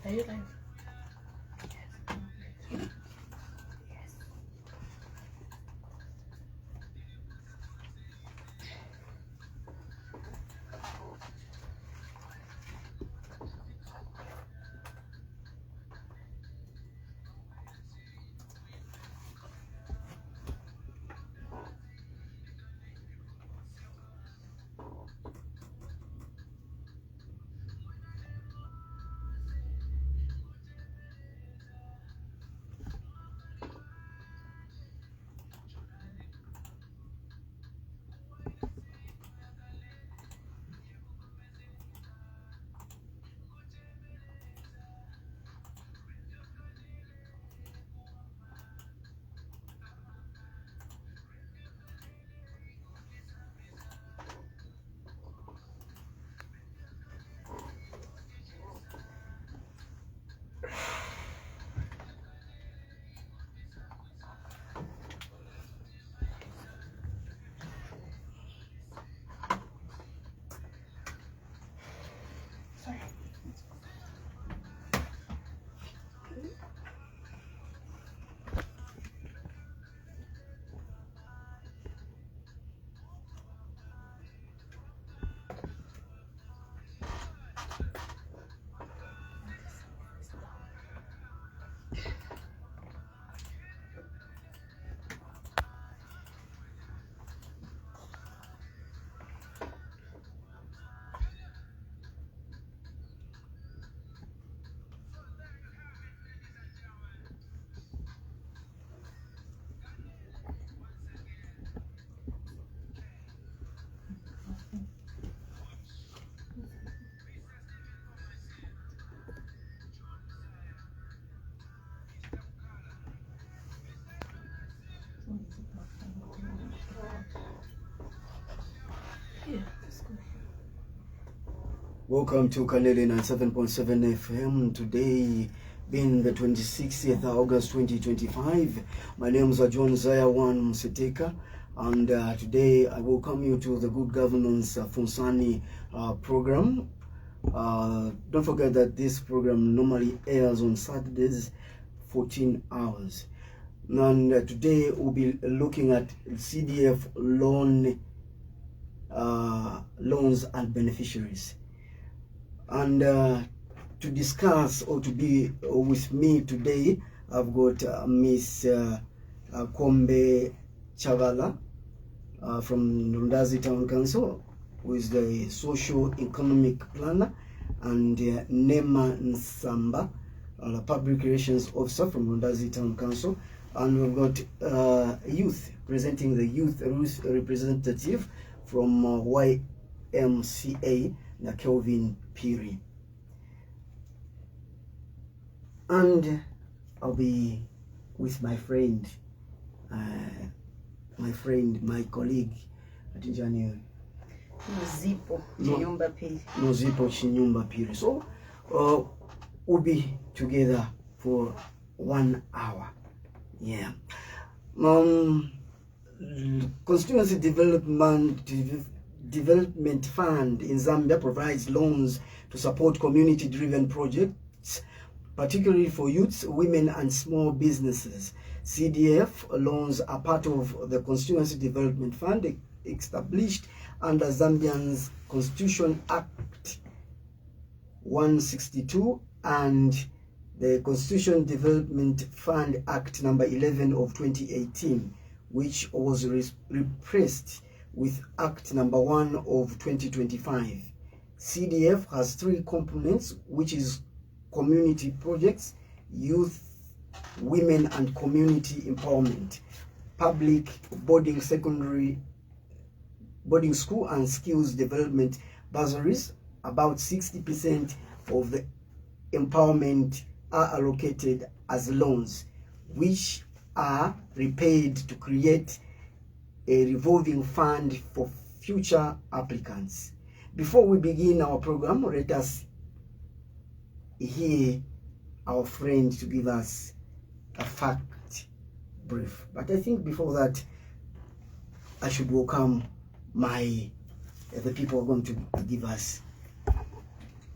Are you live? Welcome to Kanele 7.7 FM. Today being the 26th of August 2025. My name is John Zayawan Mseteka, and today I welcome you to the Good Governance Funsani program. Don't forget that this program normally airs on Saturdays, 14 hours. And today we'll be looking at CDF loans and beneficiaries. And to discuss or to be with me today, I've got Miss Kombe Chavala from Lundazi Town Council, who is the socio-economic planner, and Nema Nsamba, the public relations officer from Lundazi Town Council. And we've got youth, presenting the youth representative from YMCA, Kelvin Piri. And I'll be with my friend, my colleague, Nozipo Chinyumba Piri. Nozipo Chinyumba Piri. So we'll be together for 1 hour. Yeah. Constituency Development Fund in Zambia provides loans to support community-driven projects, particularly for youths, women, and small businesses. CDF loans are part of the Constituency Development Fund established under Zambian's Constitution Act 162 and the Constitution Development Fund Act number 11 of 2018, which was replaced with Act number 1 of 2025. CDF has 3 components, which is community projects, youth, women, and community empowerment, public boarding, secondary boarding school, and skills development bursaries. About 60% of the empowerment are allocated as loans, which are repaid to create a revolving fund for future applicants. Before we begin our program, let us hear our friend to give us a fact brief. But I think before that, I should welcome the people who are going to give us.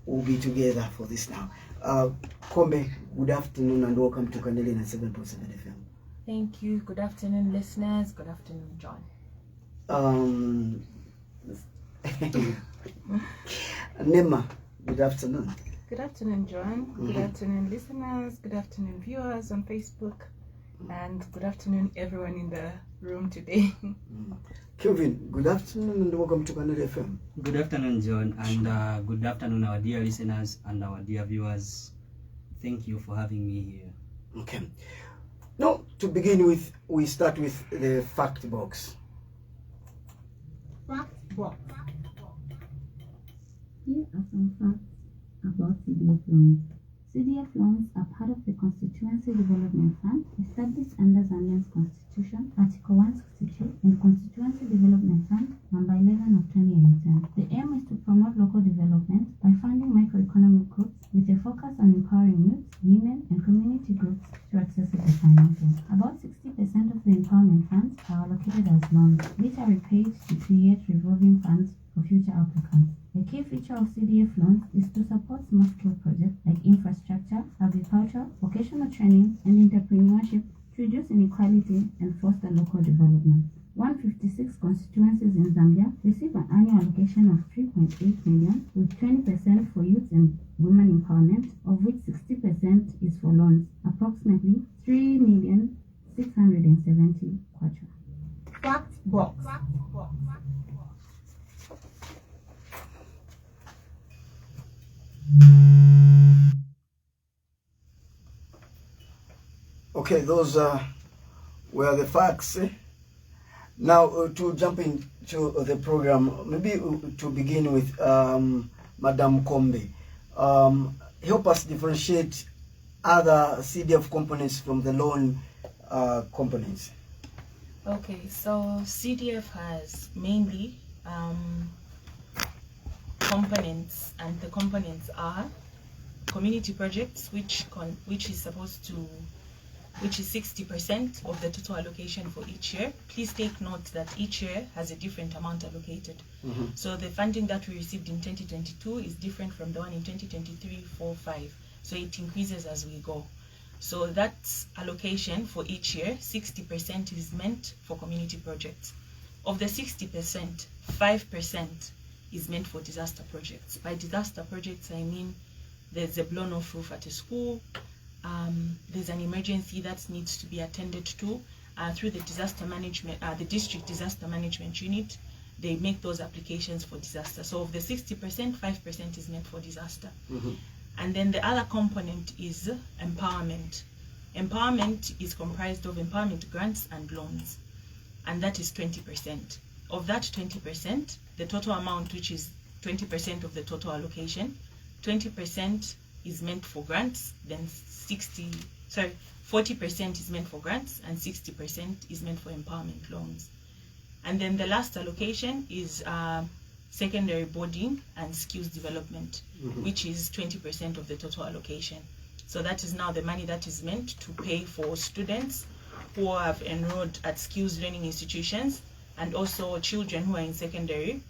We'll be together for this now. Kombe, good afternoon and welcome to Kanele 7.7 FM. Thank you. Good afternoon, listeners. Good afternoon, John. Nema, good afternoon. Good afternoon, John. Good afternoon, listeners. Good afternoon, viewers on Facebook. And good afternoon, everyone in the room today. Kelvin, good afternoon and welcome to Kanele FM. Good afternoon, John, and good afternoon, our dear listeners and our dear viewers. Thank you for having me here. Okay. Now, to begin with, we start with the fact box. Fact box. Here are some facts about CDF loans. CDF loans are part of the Constituency Development Fund established under Zambia's Constitution, Article 162, and Constituency Development Fund, number 11 of 2018. The aim is to promote local development by funding microeconomic groups with a focus on empowering youth, women, and community groups through accessible financing. About 60% of the empowerment funds are allocated as loans, which are repaid to create revolving funds for future applicants. A key feature of CDF loans is to support small-scale projects like infrastructure, agriculture, vocational training, and entrepreneurship to reduce inequality and foster local development. 156 constituencies in Zambia receive an annual allocation of 3.8 million, with 20% for youth and women empowerment, of which 60% is for loans, approximately 3,670,000 kwacha. Fact box. Okay, those were the facts. Now, to jump into the program, maybe to begin with Madam Kombe. Help us differentiate other CDF components from the loan components. Okay, so CDF has mainly components, and the components are community projects, which is 60% of the total allocation for each year. Please take note that each year has a different amount allocated. So the funding that we received in 2022 is different from the one in 2023, 4, 5. So it increases as we go. So that allocation for each year, 60% is meant for community projects. Of the 60%, 5% is meant for disaster projects. By disaster projects, I mean there's a blown off roof at a school, there's an emergency that needs to be attended to through the disaster management, the district disaster management unit. They make those applications for disaster. So of the 60%, 5% is meant for disaster. And then the other component is empowerment. Empowerment is comprised of empowerment grants and loans, and that is 20%. Of that 20%, the total amount, which is 20% of the total allocation, 20% is meant for grants, then 40% is meant for grants, and 60% is meant for empowerment loans. And then the last allocation is secondary boarding and skills development, which is 20% of the total allocation. So that is now the money that is meant to pay for students who have enrolled at skills learning institutions, and also children who are in secondary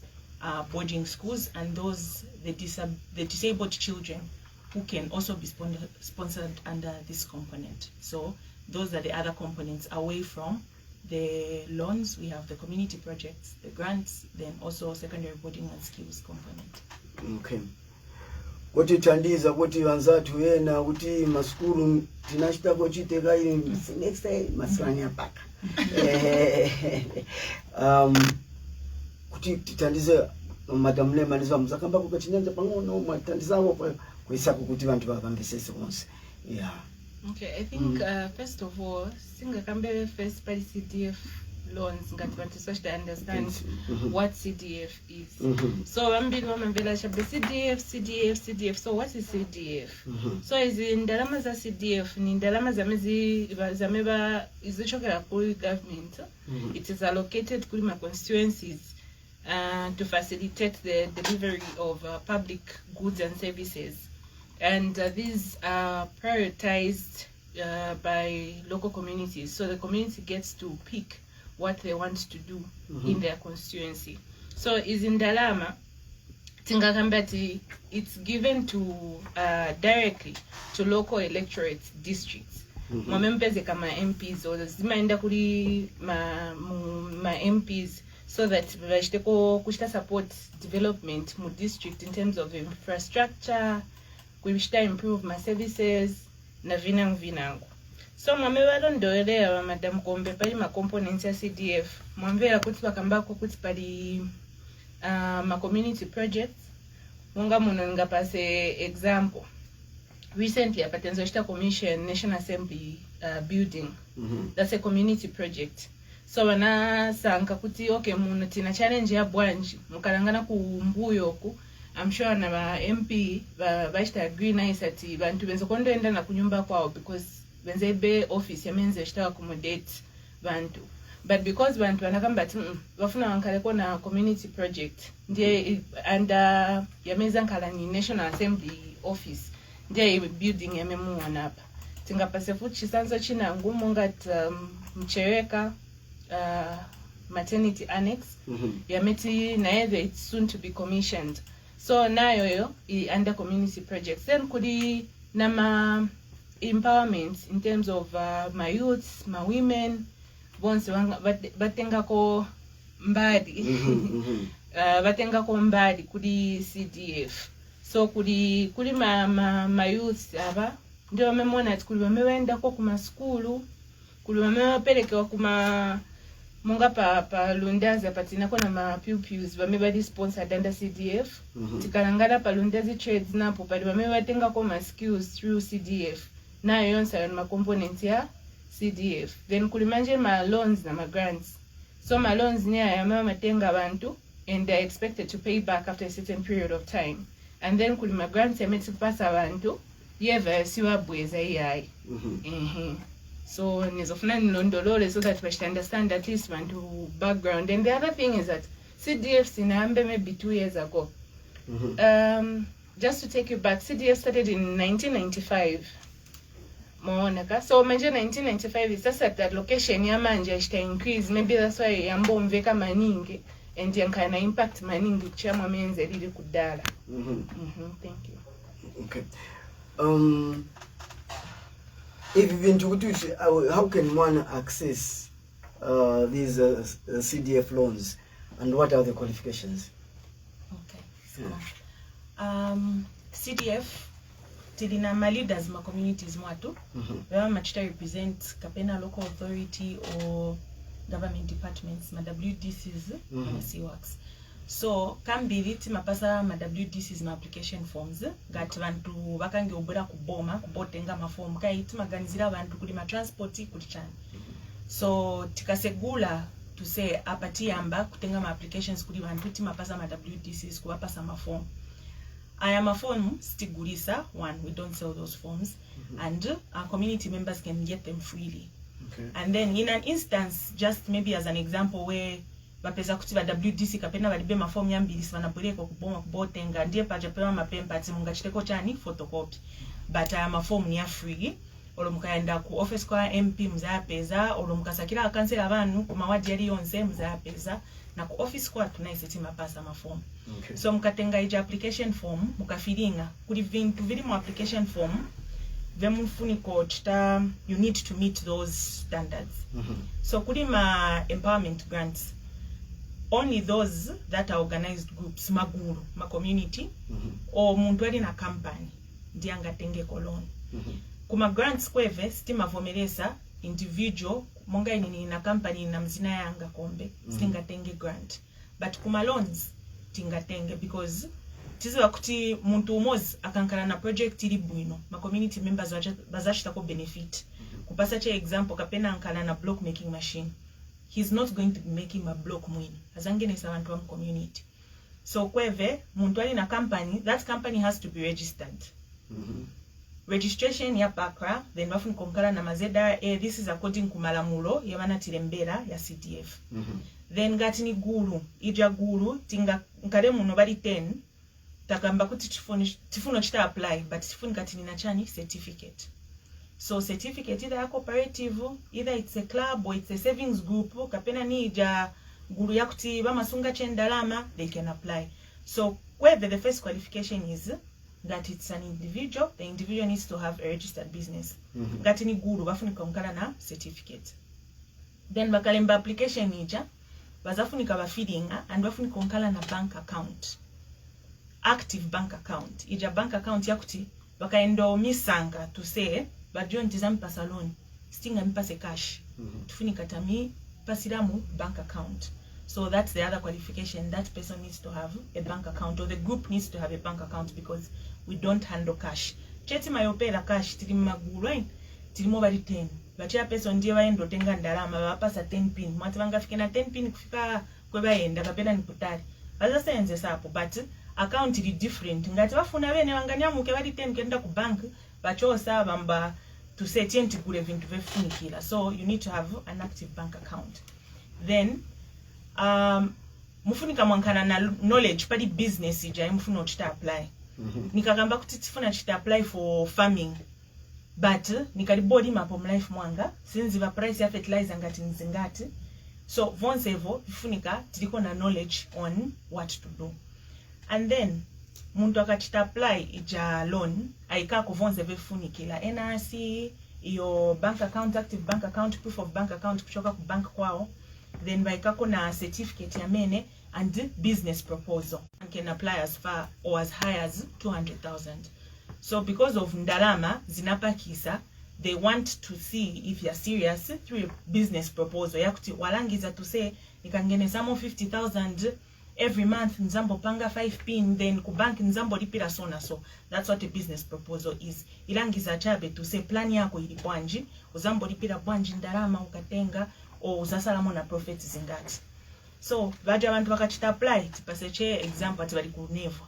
boarding schools, and those the disabled children who can also be sponsored under this component. So those are the other components away from the loans. We have the community projects, the grants, then also secondary boarding and skills component. Okay. Kuti tandiza kuti wanzatu yena kuti maskulu tinashita kuchiteka next time maswanya paka. Kuti titandize Madam Lema ndizo mzakamba kukachinyanja pangono matandiza hapo kuisa kuti vantu vavambisese onse. Yeah. Okay, I think first of all, singakambe first by CDF loans ngati vantu should understand what CDF is. So vambili vamambela shabe CDF. So what is CDF? So izi ndalama za CDF ni ndalama zameba izichokera ku government. It is allocated to my constituencies to facilitate the delivery of public goods and services. And these are prioritized by local communities. So the community gets to pick what they want to do in their constituency. So is in Dalama Tingakambati, it's given to directly to local electorate districts. Mwamempeze kama MPs or zimaenda kuli ma MPs so that vashiteko kushita support development mu district in terms of infrastructure, kushita improve my services na vinangu. So mwamewalondoelea Madam Kombe pali ma components ya CDF. Mwamvela kuti bakambako kuti pali ma community projects. Munga muno ngapase example. Recently, Apatenzo Shita Commission National Assembly building. That's a community project. So wana sanka kuti okay muno tina challenge ya bwanji mukalangana ku mbuyo ku. I'm sure na ba MP bashita agree nice ati bantu benzo kondo enda na kunyumba kwao because benze be office ya menze shita accommodate bantu. But because bantu wanakamba wafuna wankaleko na community project ndiye under yameza nkala ni National Assembly office ndiye building ya memu wanapa tingapase futi chisanzo china ngumu ngati mcheweka maternity annex yameti na either it's soon to be commissioned. So nayo yo under community projects then kudi nama empowerment in terms of my youths, my women bonse batengako mbadi batengako mbadi kudi CDF. So kuli ma youth aba ndio wamemona ati kuli wamewenda kwa kuma skulu kuli wamewapelekewa kuma munga pa Lundazi patina kwa na ma pupils wamebadi sponsored under CDF. Tikalangala pa Lundazi trades napo pali wamewatenga kwa ma skills through CDF na yonsa ma components ya CDF. Then kulimanje ma loans na ma grants. So ma loans ni ayama matenga bantu and they're expected to pay back after a certain period of time. And then kulima grants yameti kupasa bantu yeva siwa bweza yai. So nizofuna nilondolole so that we should understand at least bantu background. And the other thing is that CDF sinaambe maybe 2 years ago. Just to take you back, CDF started in 1995. So manje 1995 is just at that location ya manje ishta increase. Maybe that's why yambo mveka maningi and yankana impact maningi kuchama menze lili kudala. Thank you. Okay. If you've been to how can one access these CDF loans and what are the qualifications? Okay. So, CDF tilina ma leaders ma communities mwatu wema machita represent kapena local authority or government departments ma WDCs ma CWACs. So kambiri timapasa ma WDCs ma application forms gati bantu bakange obura kuboma kubotenga ma form kai timaganizira bantu kuli ma transport kuli chani. So tikasegula to say apati amba kutenga ma applications kuli bantu timapasa ma WDCs kuwapasa ma form. I am a form stigulisa one, we don't sell those forms, and our community members can get them freely. Okay. And then in an instance, just maybe as an example where bapeza kutiva WDC kapena balibe ma form yambili svanapuleko kuboma kubotenga ndiye pajapewa mapempa ati mungachiteko chani photocopy. But I am a form niya free. Olo mukaenda ku office kwa MP mzapeza, olo mukasakira akansela abantu kumawadi yali yonse mzapeza. Na ku office kwa tunaiseti mapasa ma form. Okay. So mukatenga ija application form mukafilinga kuli vintu vili mu application form vemufuniko chita you need to meet those standards. So kuli ma empowerment grants only those that are organized groups maguru ma community or muntu ali na company ndiye angatenge loan. Kuma grants kweve stima vomelesa individual monga ini na company na mzina yanga kombe singatenge grant, but kuma loans tingatenge because tizo wakuti muntu umozi akankana na project ili bwino ma community members bazashita ko benefit. Kupasa che example kapena ankana na block making machine, he's not going to be making a block mwini azangene sa wantu wa community. So kweve muntu ali na company, that company has to be registered. Registration ya pakra, then wafuni konkala na mazeda, this is according kumalamulo, yamana tirembera ya CDF. Then gatini guru, ija guru, tinga nkale muno bali 10, takamba kuti tifuno chita apply, but tifuni katini nachani certificate. So certificate either a cooperative, either it's a club or it's a savings group, kapena ni ija guru ya kuti bama sunga chendalama, they can apply. So whether the first qualification is that it's an individual, the individual needs to have a registered business. Ngati ni guru bafunika onkala na certificate. Then bakalemba application ija bazafunika bafidinga and bafunika onkala na bank account. Active bank account. Ija bank account yakuti bakaendo misanga to say bajo ntizampa salon stinga mpase cash. Tufunika tami pasiramu bank account. So that's the other qualification. That person needs to have a bank account, or the group needs to have a bank account, because we don't handle cash. Cheti mayopela cash tili maguru tili mobile 10. Bachia person ndiye waendo tenga ndalama bapasa 10 pin. Mwati wangafike na 10 pin kufika kweba yenda kapenda nikutari. Baza senze sapo, but account is different. Ngati wafuna wene wanganya muke wadi 10 kenda ku bank bachosa bamba to say tienti kule vintu vefunikila. So you need to have an active bank account. Then mufunika mwankana na knowledge padi business ija mufuna uchita apply. Nikagamba kuti tifuna chita apply for farming, but nikalibodi mapo life mwanga since the price ya fertilizer ngati nzingati. So vonsevo vifunika tiliko na knowledge on what to do. And then muntu akachita apply ija loan aikako vonsevo vifunikila NRC, iyo bank account, active bank account, proof of bank account kuchoka ku bank kwao. Then baikako na certificate ya mene and business proposal, and can apply as far or as high as 200,000. So because of ndalama zinapakisa, they want to see if you're serious through a business proposal. Yakuti walangiza to say nikangene samo 50,000 every month, nzambo panga 5 pin, then ku bank nzambo lipira so na so. That's what a business proposal is. Ilangiza chabe to say plan yako ili bwanji, uzambo lipira bwanji ndalama ukatenga o uzasalamo na profits zingati. So baje abantu bakachita apply tipaseche example ati bali ku nevo.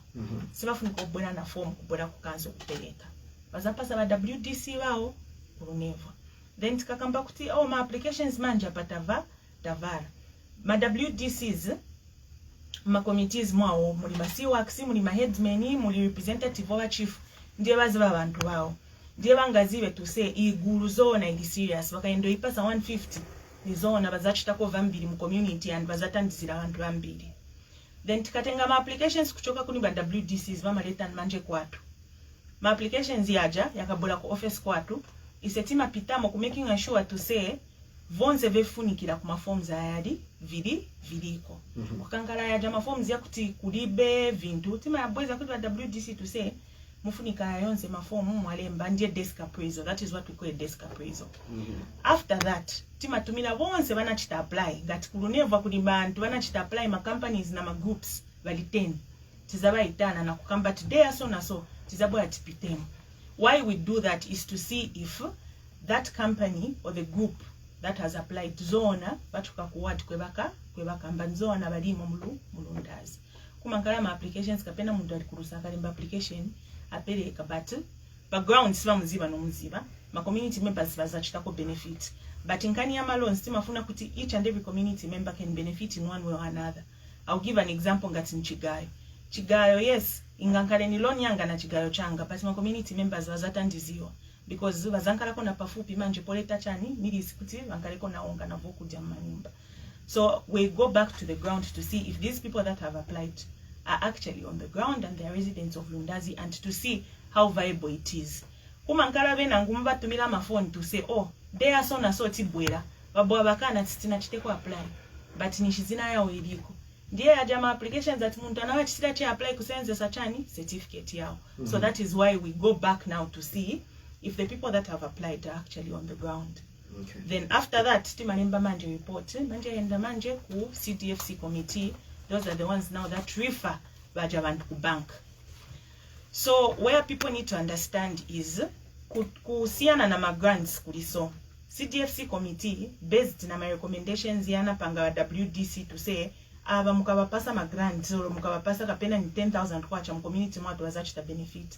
Sibafunika obona na form kubona ku council kupeleka. Bazapasa ba WDC wao ku nevo. Then tikakamba kuti ma applications manja patava davara. Ma WDCs ma committees mwao muli masiwax muli ma headsmen muli representative wa chief ndiye baziba abantu wao. Ndiye bangazibe to say iguru zona ili serious bakaendo ipasa 150. Nizona bazachitako vambiri mu community and bazatandizira abantu bambiri. Then tikatenga ma applications kuchoka kuni ba WDCs bamaleta manje kwatu. Ma applications yaja yakabola ku office kwatu isetima pitamo ku making sure to say vonse vefunikira ku ma forms ayadi viliko. Kukangala yaja ma forms yakuti kulibe vintu tima yabweza kuti ba WDC to say mufunika yonse ma form mwalemba ndiye desk appraisal. That is what we call a desk appraisal. After that tima tumila bonse banachita apply ngati kuluneva kuli bantu banachita apply ma companies na ma groups bali 10 tizaba itana na kukamba today so na so tizabo atipitem. Why we do that is to see if that company or the group that has applied zona batuka kuwati kwebaka mbanzona balimo mulundazi kumangala ma applications kapena muntu alikurusa kalimba application apeleka but background siba muziba no muziba ma community members bazachitako benefit. But in Kenya loans, timafuna kuti each and every community member can benefit in one way or another. I'll give an example ngati Chigayo. Chigayo, yes, ingankale ni loan yanga na Chigayo changa, but my community members wazatandiziwa. Because wazankalako na pafupi manje poleta chani, nili isikuti, wankaleko na onga na voku jamanyumba. So we go back to the ground to see if these people that have applied are actually on the ground and they are residents of Lundazi, and to see how viable it is. Kumankala bena ngumba tumila ma phone to say, oh, they are so na so tibwera babwa bakana titina chiteko apply but nishizina yao iliko ndiye ajama applications that muntu anawa chitira cha apply kusenze sachani certificate yao. So that is why we go back now to see if the people that have applied are actually on the ground. Then after that timanemba manje report manje enda manje ku CDF committee. Those are the ones now that refer baja bantu ku bank. So where people need to understand is kuhusiana na grants kuliso CDF committee based na my recommendations yana panga wa WDC to say aba mukabapasa grants or mukabapasa kapena ni 10,000 kwa cha community mwatu wazachita benefit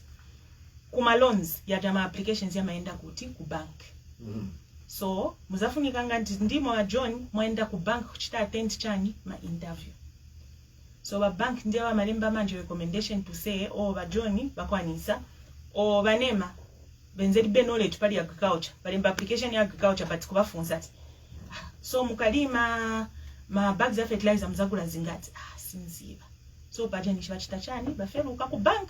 kuma loans ya jama applications ya maenda kuti ku bank. So muzafunika ngati ndimo wa John mwenda ku bank kuchita attend chani ma interview. So ba bank ndiye wa malemba manje recommendation to say ba John bakwanisa o banema benzeri be knowledge pali agriculture pali application ya agriculture but kuba funsati. So mukalima ma bags of fertilizer mzagula zingati sinziba. so bajenisha bachita chani baferuka ku bank.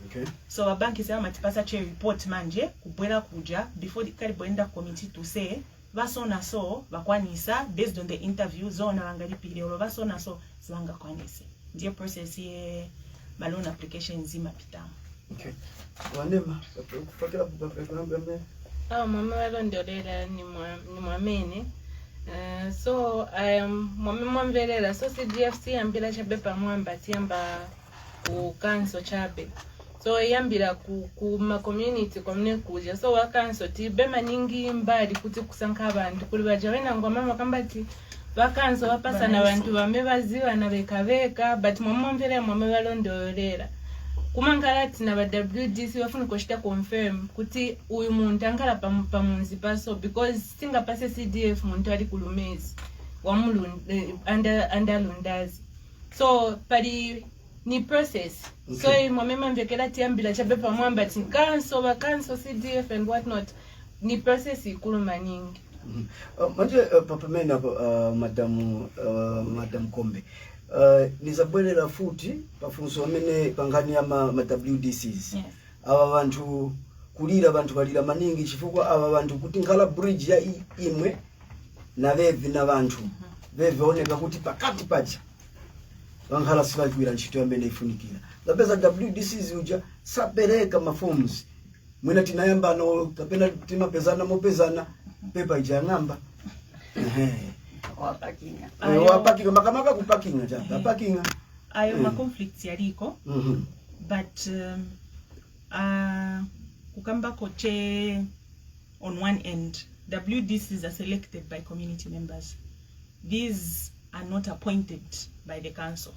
Okay. So a bank is a matipasa che report manje kubwera kuja before the kariboenda committee to say basona so bakwanisa based on the interview zona bangalipire olo basona so zibanga kwanise. Ndiyo process ye balloon application zima pitamu. Okay. Wanema kufakira background mama walondolera ni mwamene. So mwame mwamvelela so CDF ambila chabe pamwamba tiamba ku council chabe. So yambira ku ma community komne kuja so wa council tibe maningi mbali kuti kusanka abantu kuli bajawena ngoma makambati vakanso vapasa na vantu vame vaziva na veka but mwamvera mwame valondolera kumangalati na WDC wafuna kushita confirm kuti uyu muntu angala pamunzi paso because singa pase CDF muntu ali kulumezi wa under Lundazi so pali ni process. Okay. So mwame mvekela tiambila chabe pamwamba ti kanso CDF and what not ni process ikulu maningi. Manje papa mena madam Kombe nizabwelela futi pafunso amene pangani ya ma WDCs. Yes. Aba bantu kulira bantu balira maningi chifukwa aba bantu kuti ngala bridge ya imwe na vevi na bantu veve oneka kuti pakati pacha vangala sivakwira ntchito amene ifunikira lapeza WDCs uja sapereka maforms mwina tinayambano kapena timapezana mopezana pepa ija ngamba wapakinga makamaka kupakinga chapa pakinga ayo ma conflicts yaliko but kukamba koche on one end WDCs are selected by community members. These are not appointed by the council.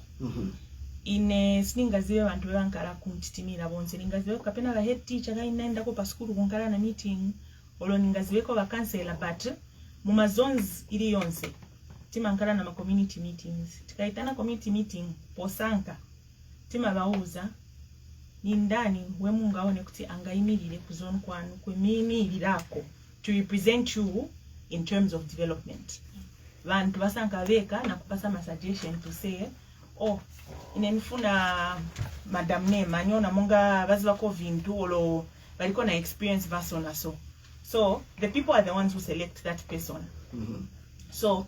Ine siningaziwe bantu bebankala kumtitimira bonse ningaziwe kapena la head teacher gainenda ko pa school kunkala na meeting olo ningaziwe ko ba councilor but muma zones ili yonse timankala na ma community meetings tikaitana community meeting posanka tima bauza ni ndani we mungaone kuti angaimirire ku zone kwanu kwemimirako to represent you in terms of development. Vantu basanka veka na kupasa ma suggestion to say oh inenifuna madam Nema nyona monga baziba ko vintu olo baliko na experience basona so the people are the ones who select that person. So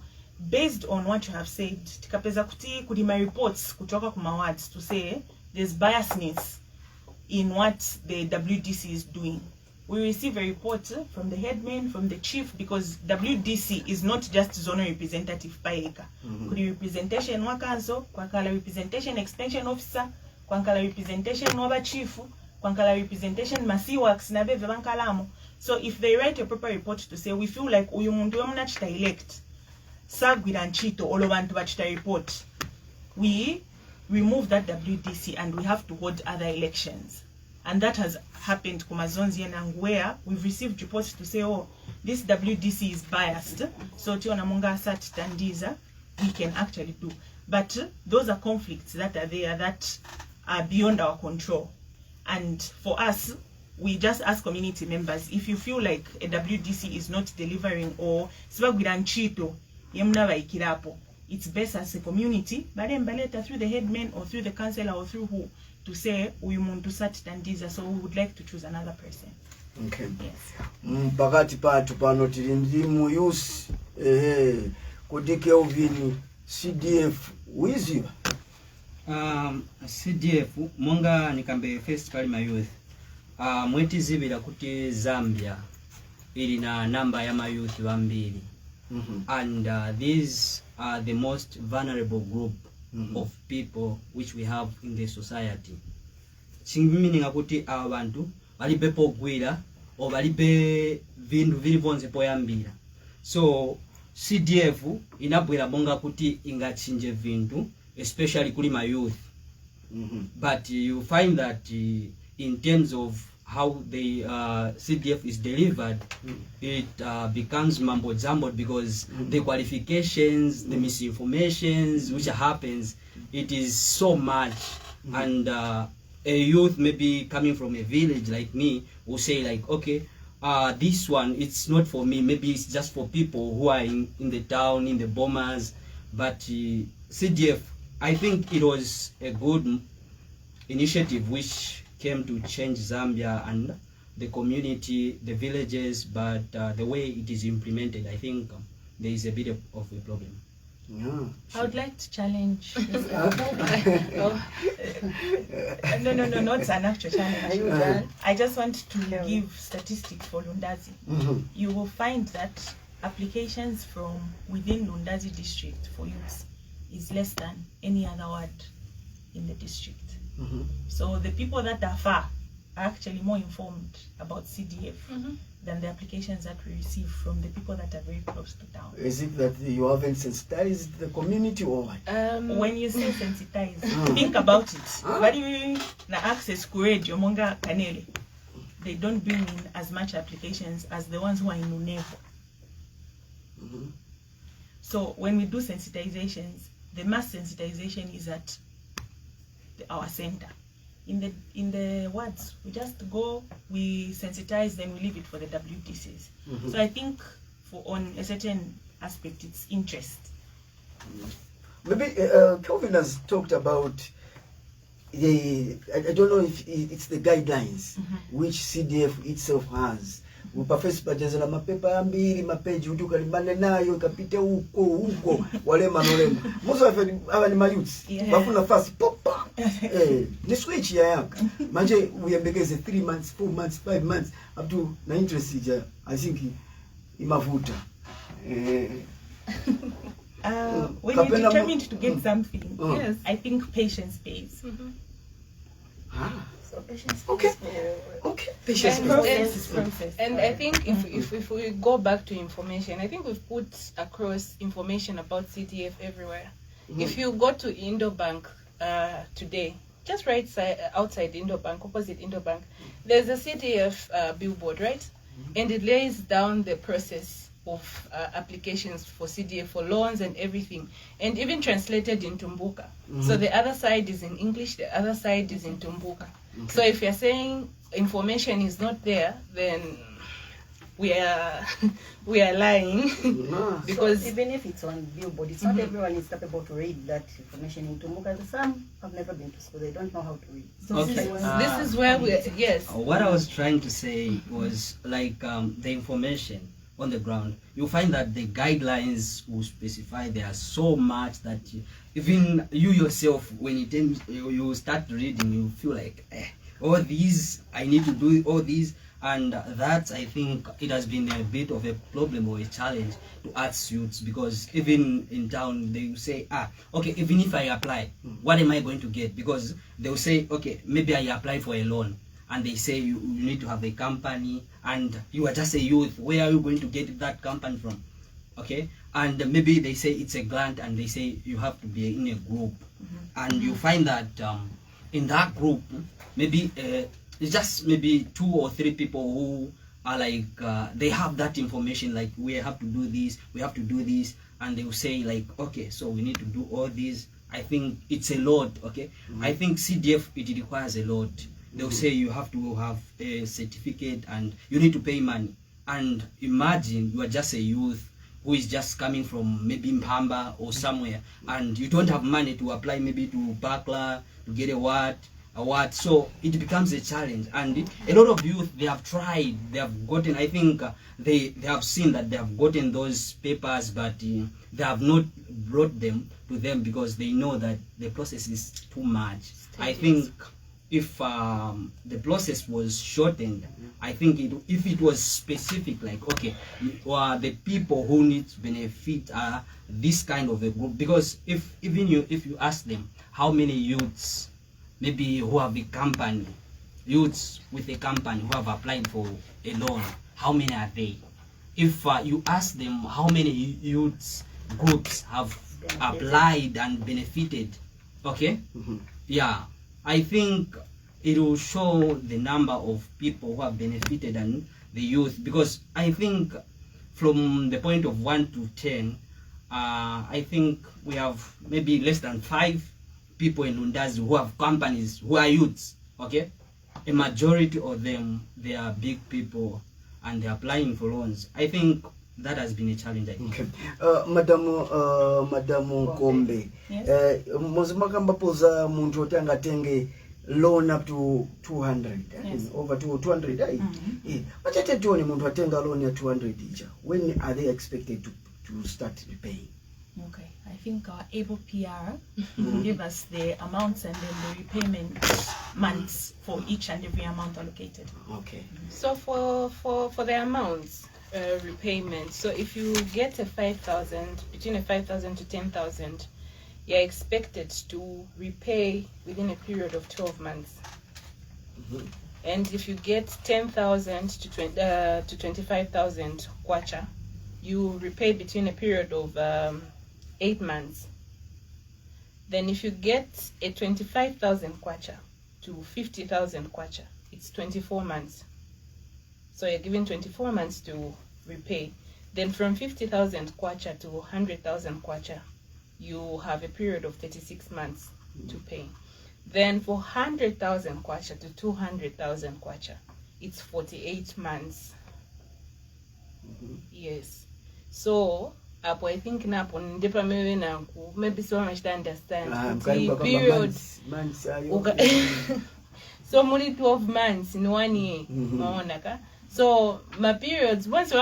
based on what you have said tikapeza kuti kudima reports kutoka kuma wards to say there's biasness in what the WDC is doing. We receive a report from the headman, from the chief, because WDC is not just zonal representative paeka. Kuri representation wakanso, kwankala representation extension officer, kwankala representation waba chief, kwankala representation masi works na beve bankalamo. So if they write a proper report to say we feel like uyu muntu wemuna chita elect, sagwira nchito olo bantu bachita report, we remove that WDC and we have to hold other elections. And that has happened kumazonzi and where we've received reports to say, oh, this WDC is biased, so tiona munga sat tandiza we can actually do. But those are conflicts that are there that are beyond our control. And for us, we just ask community members, if you feel like a WDC is not delivering or it's best as a community, but then baleta through the headman or through the councillor or through who to say we want to sat tandiza, so we would like to choose another person. Okay. Yes. Pakati patu pano tilindimu yusi kudike uvini CDF wiziva. CDF monga nikambe first kalima youth. Mweti zibira kuti Zambia ili na namba ya ma youth wambili. And these are the most vulnerable group of people which we have in the society. Meaning akuti abantu balibe pogwira o balibe vindu vili vonse poyambira. So CDF inabwera bonga kuti ingachinje vindu especially kuli my youth. But you find that in terms of how the CDF is delivered, it becomes mumbo jumbo because the qualifications, the misinformations which happens, it is so much. And a youth maybe coming from a village like me will say like, okay, this one, it's not for me, maybe it's just for people who are in the town, in the bombers. But CDF I think it was a good initiative which came to change Zambia and the community, the villages, but the way it is implemented, I think there is a bit of a problem. Yeah. I would like to challenge. No, not an actual challenge. I just want to give statistics for Lundazi. You will find that applications from within Lundazi district for youths is less than any other ward in the district. So the people that are far are actually more informed about CDF than the applications that we receive from the people that are very close to town. Is it that you haven't sensitized the community or what? When you say sensitize, think about it. Very na access to radio monga Kanele. They don't bring in as much applications as the ones who are in Unevo. So when we do sensitizations, the mass sensitization is at our center. In the wards, we just go, we sensitize, then we leave it for the WTCs. So I think on a certain aspect, it's interest. Maybe Kelvin has talked about I don't know if it's the guidelines which CDF itself has. Upafesi na mapepa mbili mapeji utuka limane nayo ikapite huko wale manolema most of hawa ni mayouths bafuna fast popa ni switch ya yaka manje uyembekeze 3 months 4 months 5 months up to na interest ya I think imavuta when you're determined to get something, yes, I think patience pays. So patience. Okay. Patience. And I think if we go back to information, I think we've put across information about CDF everywhere. If you go to Indo Bank today, just right outside Indo Bank, opposite Indo Bank, there's a CDF billboard, right? And it lays down the process of applications for CDF, for loans and everything, and even translated in Tumbuka. So the other side is in English, the other side is in Tumbuka. So if you're saying information is not there, then we are lying. Because so even if it's on billboard, it's not everyone is capable to read that information in Tumbuka. Some have never been to school, they don't know how to read. So this is where we what I was trying to say was like the information on the ground. You find that the guidelines will specify there are so much that even you yourself, when you start reading, you feel like all these I need to do all these, and that I think it has been a bit of a problem or a challenge to arts youths, because even in town they will say okay, even if I apply, what am I going to get? Because they will say, okay, maybe I apply for a loan, and they say you need to have a company, and you are just a youth, where are you going to get that company from? Okay, and maybe they say it's a grant, and they say you have to be in a group, and you find that in that group maybe it's just maybe 2 or 3 people who are like they have that information, like we have to do this, we have to do this, and they will say like, okay, so we need to do all this. I think it's a lot. Okay, I think CDF, it requires a lot. They'll say you have to have a certificate and you need to pay money. And imagine you are just a youth who is just coming from maybe Mpamba or somewhere, and you don't have money to apply maybe to Bakla to get a what. So it becomes a challenge. And a lot of youth, they have tried, they have gotten, I think they have seen that they have gotten those papers, but they have not brought them to them because they know that the process is too much. I think if the process was shortened, I think if it was specific, like, okay, the people who need to benefit are this kind of a group, because if you ask them how many youths maybe who have a company, youths with a company who have applied for a loan, how many are they? If you ask them how many youths groups have applied and benefited, okay, yeah, I think it will show the number of people who have benefited and the youth, because I think from the point of 1 to 10, I think we have maybe less than 5 people in Lundazi who have companies, who are youths, okay? A majority of them, they are big people and they're applying for loans. I think that has been a challenge, I think. Okay. Madam Kombe, Yes. Mozimaka poza muntu otanga tenge loan up to 200, Yes. over to 200. But at a muntu atenga loan at 200 each. When are they expected to start repaying? Okay, I think our able PR will give us the amounts and then the repayment months for each and every amount allocated. Okay. So for the amounts, repayment, so if you get a 5,000, between a 5,000 to 10,000, you're expected to repay within a period of 12 months. And if you get 10,000 to 25,000 kwacha, you repay between a period of 8 months. Then if you get a 25,000 kwacha to 50,000 kwacha, it's 24 months. So you're given 24 months to repay. Then from 50,000 kwacha to 100,000 kwacha, you have a period of 36 months to pay. Then for 100,000 kwacha to 200,000 kwacha, it's 48 months. Yes. So I think maybe so much to understand. Period. So only 12 months in 1 year. So my periods, once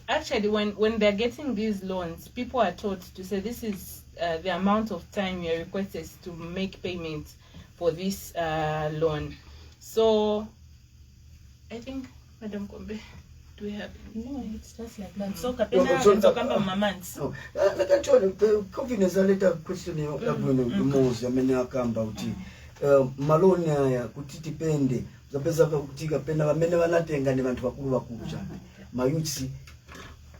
actually when they're getting these loans, people are taught to say this is the amount of time you're requested to make payments for this loan. So I think, Madam Kombe, do we have? No, it's just like that. So Kapena Tokamba Mamans. Oh, like I told you, confidence a little question you most amenakamba uti. Malone ya kutitipende zapeza kutika penda bamene banatenga ne bantu bakulu bakuja mayutsi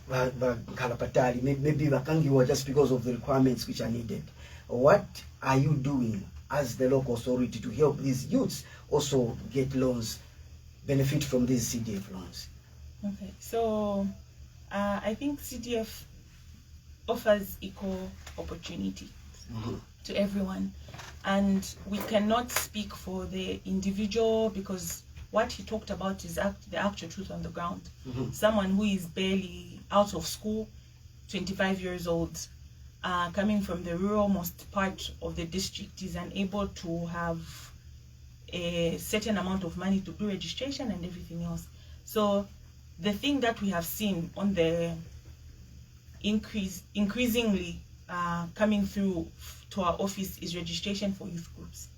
bakalapatali maybe bakangiwa just because of the requirements which are needed. What are you doing as the local authority to help these youths also get loans, benefit from these CDF loans? Okay, so I think CDF offers equal opportunity to everyone, and we cannot speak for the individual because what he talked about is the actual truth on the ground. Someone who is barely out of school, 25 years old, coming from the ruralmost part of the district, is unable to have a certain amount of money to do registration and everything else. So the thing that we have seen on the increasingly coming through to our office is registration for youth groups.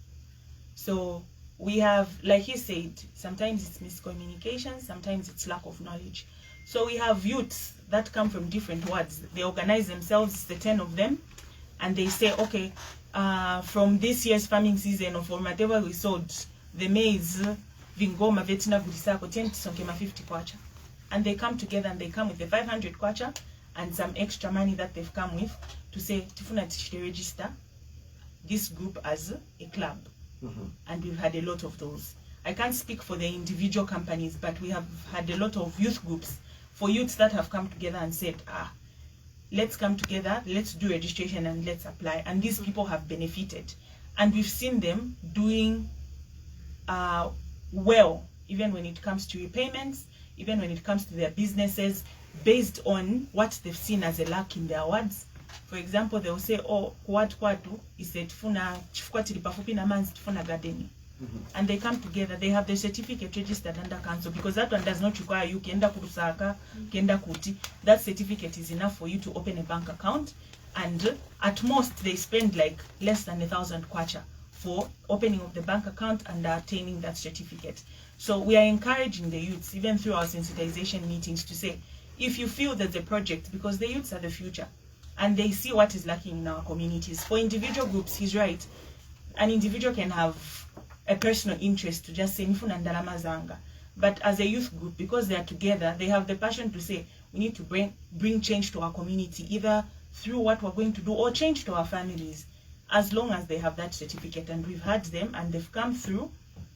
So we have, like he said, sometimes it's miscommunication, sometimes it's lack of knowledge. So we have youths that come from different wards. They organize themselves, the 10 of them, and they say, okay, from this year's farming season or from whatever we sowed, the maize, vingoma, vetina, gudisako, 10 sonkema 50 kwacha. And they come together and they come with the 500 kwacha and some extra money that they've come with to say, Tifuna Tishite register this group as a club. And we've had a lot of those. I can't speak for the individual companies, but we have had a lot of youth groups for youths that have come together and said, let's come together, let's do registration and let's apply. And these people have benefited. And we've seen them doing well, even when it comes to repayments, even when it comes to their businesses, based on what they've seen as a lack in their wards. For example, they will say, oh, kwatu is a tufuna chifukwatiri pafupi na manzi tufuna gardening. And they come together, they have the certificate registered under council, because that one does not require you kenda kurusaka, kenda kuti. That certificate is enough for you to open a bank account, and at most they spend like less than 1,000 kwacha for opening of the bank account and obtaining that certificate. So we are encouraging the youths, even through our sensitization meetings, to say, if you feel that the project, because the youths are the future, and they see what is lacking in our communities. For individual groups, he's right. An individual can have a personal interest to just say, Nifuna ndalama zanga. But as a youth group, because they are together, they have the passion to say, we need to bring change to our community, either through what we're going to do or change to our families, as long as they have that certificate. And we've had them and they've come through,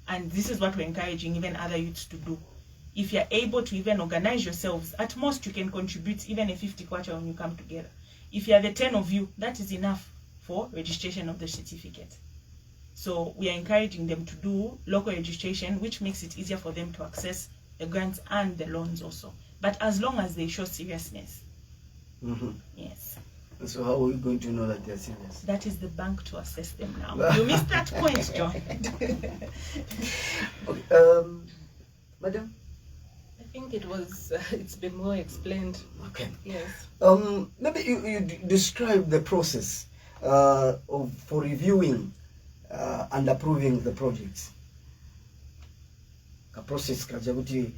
and this is what we're encouraging even other youths to do. If you're able to even organize yourselves, at most you can contribute even a 50 kwacha when you come together. If you are the 10 of you, that is enough for registration of the certificate. So we are encouraging them to do local registration, which makes it easier for them to access the grants and the loans also. but as long as they show seriousness. Yes. So how are we going to know that they're serious? That is the bank to assess them now. You missed that point, John. Okay, Madam? I think it's been more explained. Okay. Yes. Maybe you describe the process for reviewing and approving the projects. A process kajabuti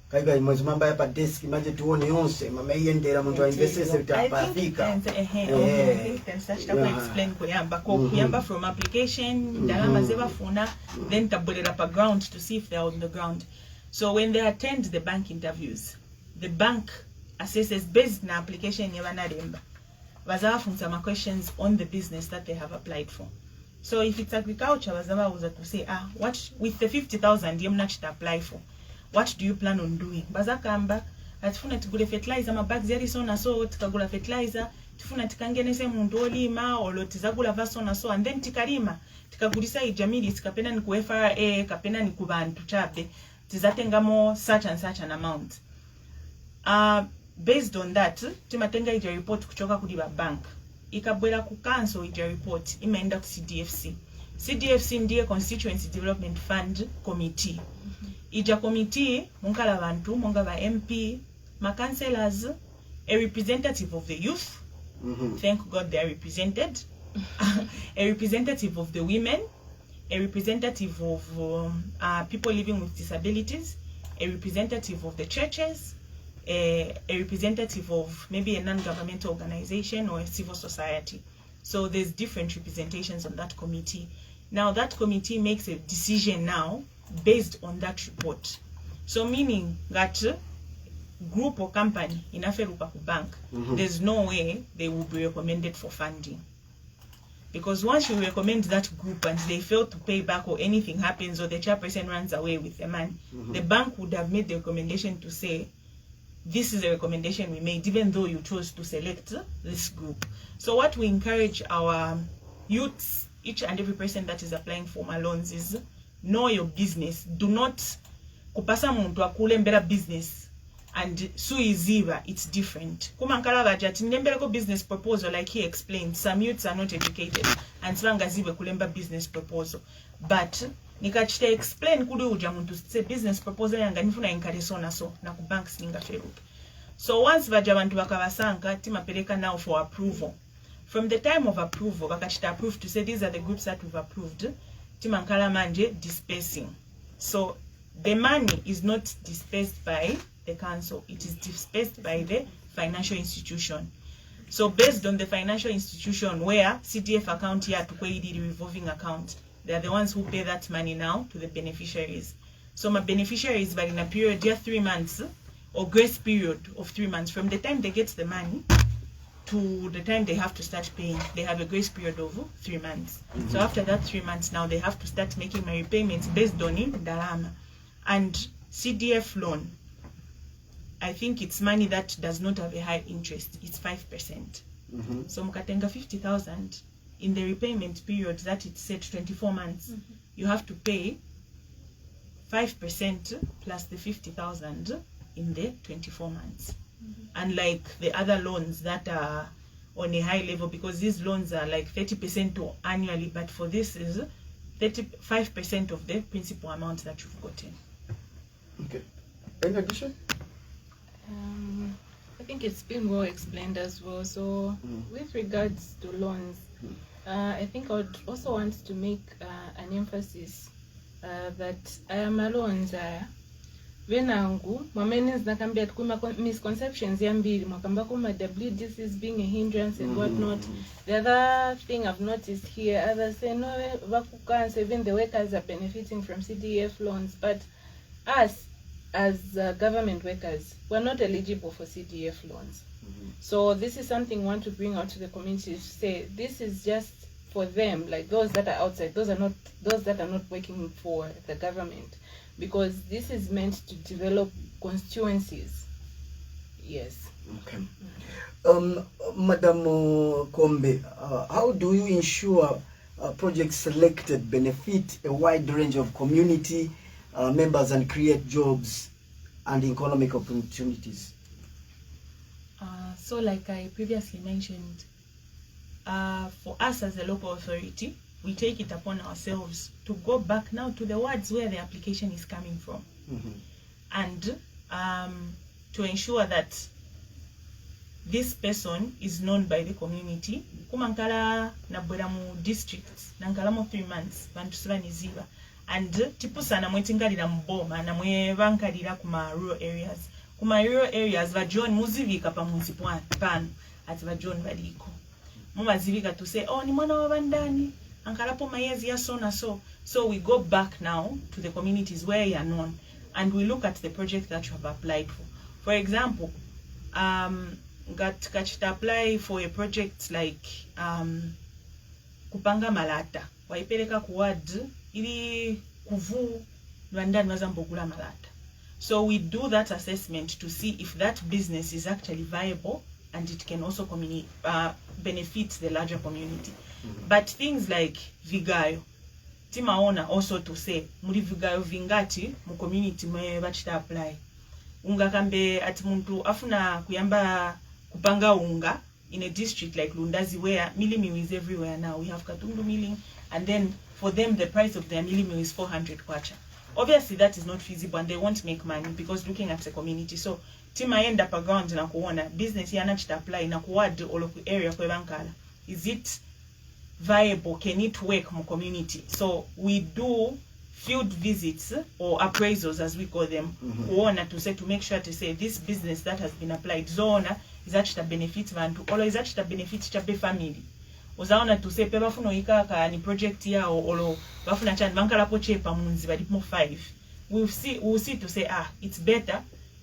kaiga imwezi mamba hapa desk imaje tuone yonse mama yendera muntu wa investors tapafika. I think such to explain kuyamba from application dalama zebafuna then tabulera pa ground to see if they are on the ground. So when they attend the bank interviews, the bank assesses based on application yabanaremba. Bazafunza some questions on the business that they have applied for. So if it's agriculture, Bazava was to say, what with the 50,000 you have to apply for, what do you plan on doing? Bazakamba, atfuna tigule fertilizer, ma bags yari so na so, tikagula fertilizer, tifuna tikangenese mundoli ma olo tizagula vaso na so, and then tikarima, tikagulisa ijamili, tikapena ni ku FRA, kapena ni kubantu chabe, tizatengamo such and such an amount. Based on that, timatenga ija report kuchoka kudiba bank. Ikabwela ku cancel ija report imeenda ku CDFC. CDFC ndiye Constituency Development Fund Committee. Ija committee munkala bantu monga ba MP, ma councillors, a representative of the youth. Thank God they are represented. A representative of the women, a representative of people living with disabilities, a representative of the churches, a representative of maybe a non-governmental organization or a civil society. So there's different representations on that committee. Now that committee makes a decision now based on that report. So meaning that group or company in Aferupa Bank, there's no way they will be recommended for funding. Because once you recommend that group and they fail to pay back or anything happens or the chairperson runs away with the money, the bank would have made the recommendation to say, this is a recommendation we made, even though you chose to select this group. So what we encourage our youths, each and every person that is applying for my loans, is know your business. Do not kupasa muntu akule mbela business and suiziva, it's different. Kumankala vajati ndembeleko business proposal, like he explained, some youths are not educated and svangazive kulemba business proposal. But nikachite explain kuli uja muntu say business proposal yanga nifuna enkareso na so na ku banks ninga feruka. So once vaja bantu bakabasanga timapeleka now for approval. From the time of approval bakachita approved to say these are the groups that we've approved, timankala manje dispersing. So the money is not dispersed by the council, it is dispersed by the financial institution. So based on the financial institution where CDF account here to pay the revolving account, they are the ones who pay that money now to the beneficiaries. So my beneficiaries, but in a period, they are 3 months or grace period of 3 months. From the time they get the money to the time they have to start paying, they have a grace period of 3 months. So after that 3 months, now they have to start making my repayments based on it, Dalama. And CDF loan, I think it's money that does not have a high interest. It's 5%. So mkatenga 50,000. In the repayment period that it's set 24 months, you have to pay 5% plus the 50,000 in the 24 months. Unlike the other loans that are on a high level, because these loans are like 30% annually, but for this is 35% of the principal amount that you've gotten. Okay. Any addition? I think it's been well explained as well. So with regards to loans, I think I would also want to make an emphasis that my loans are venangu mamenes nakambia tukuma misconceptions yambili mwakamba kuma WDC is being a hindrance and whatnot. The other thing I've noticed here, others say no, vakukansa, even the workers are benefiting from CDF loans, but us as government workers, we're not eligible for CDF loans. So this is something we want to bring out to the community to say this is just for them, like those that are outside, those that are not working for the government, because this is meant to develop constituencies. Yes. Okay. Madam Kombe, how do you ensure projects selected benefit a wide range of community members and create jobs and economic opportunities? So like I previously mentioned, for us as a local authority, we take it upon ourselves to go back now to the wards where the application is coming from, and to ensure that this person is known by the community. Kumankala na Boramu district, nankalamo 3 months, bantu subaniziba, and tipusa na mwetingalira mboma na mwevankalira kuma rural areas. Kuma rural areas vajon muzivika pa munzipwan pano ati vajon valiko. Mumazivika to say, oh, ni mwana wa bandani, ankalapo mayezi ya so na so. So we go back now to the communities where you are known, and we look at the project that you have applied for. For example, Kachita apply for a project like kupanga malata. Waipeleka kuward ili kuvu Lwandani wazambogula malata. So we do that assessment to see if that business is actually viable and it can also benefit the larger community. But things like vigayo, timaona also to say, muri vigayo vingati mu community mwe bachita apply. Unga kambe ati muntu afuna kuyamba kupanga unga in a district like Lundazi where milling meal is everywhere now. We have Katundu milling, and then for them the price of their milling meal is 400 kwacha. Obviously that is not feasible and they won't make money because looking at the community. So tima enda pa ground na kuona business yana chita apply na kuward oloku area kwe bankala. Is it viable? Can it work mu community? So we do field visits or appraisals as we call them, kuona to say, to make sure to say this business that has been applied zona is actually benefit vantu or is actually benefit chape family. Uzaona to say peba funo ikaka ni project ya olo bafuna chan bankala po chepa munzi badi mo 5. We'll see to say it's better.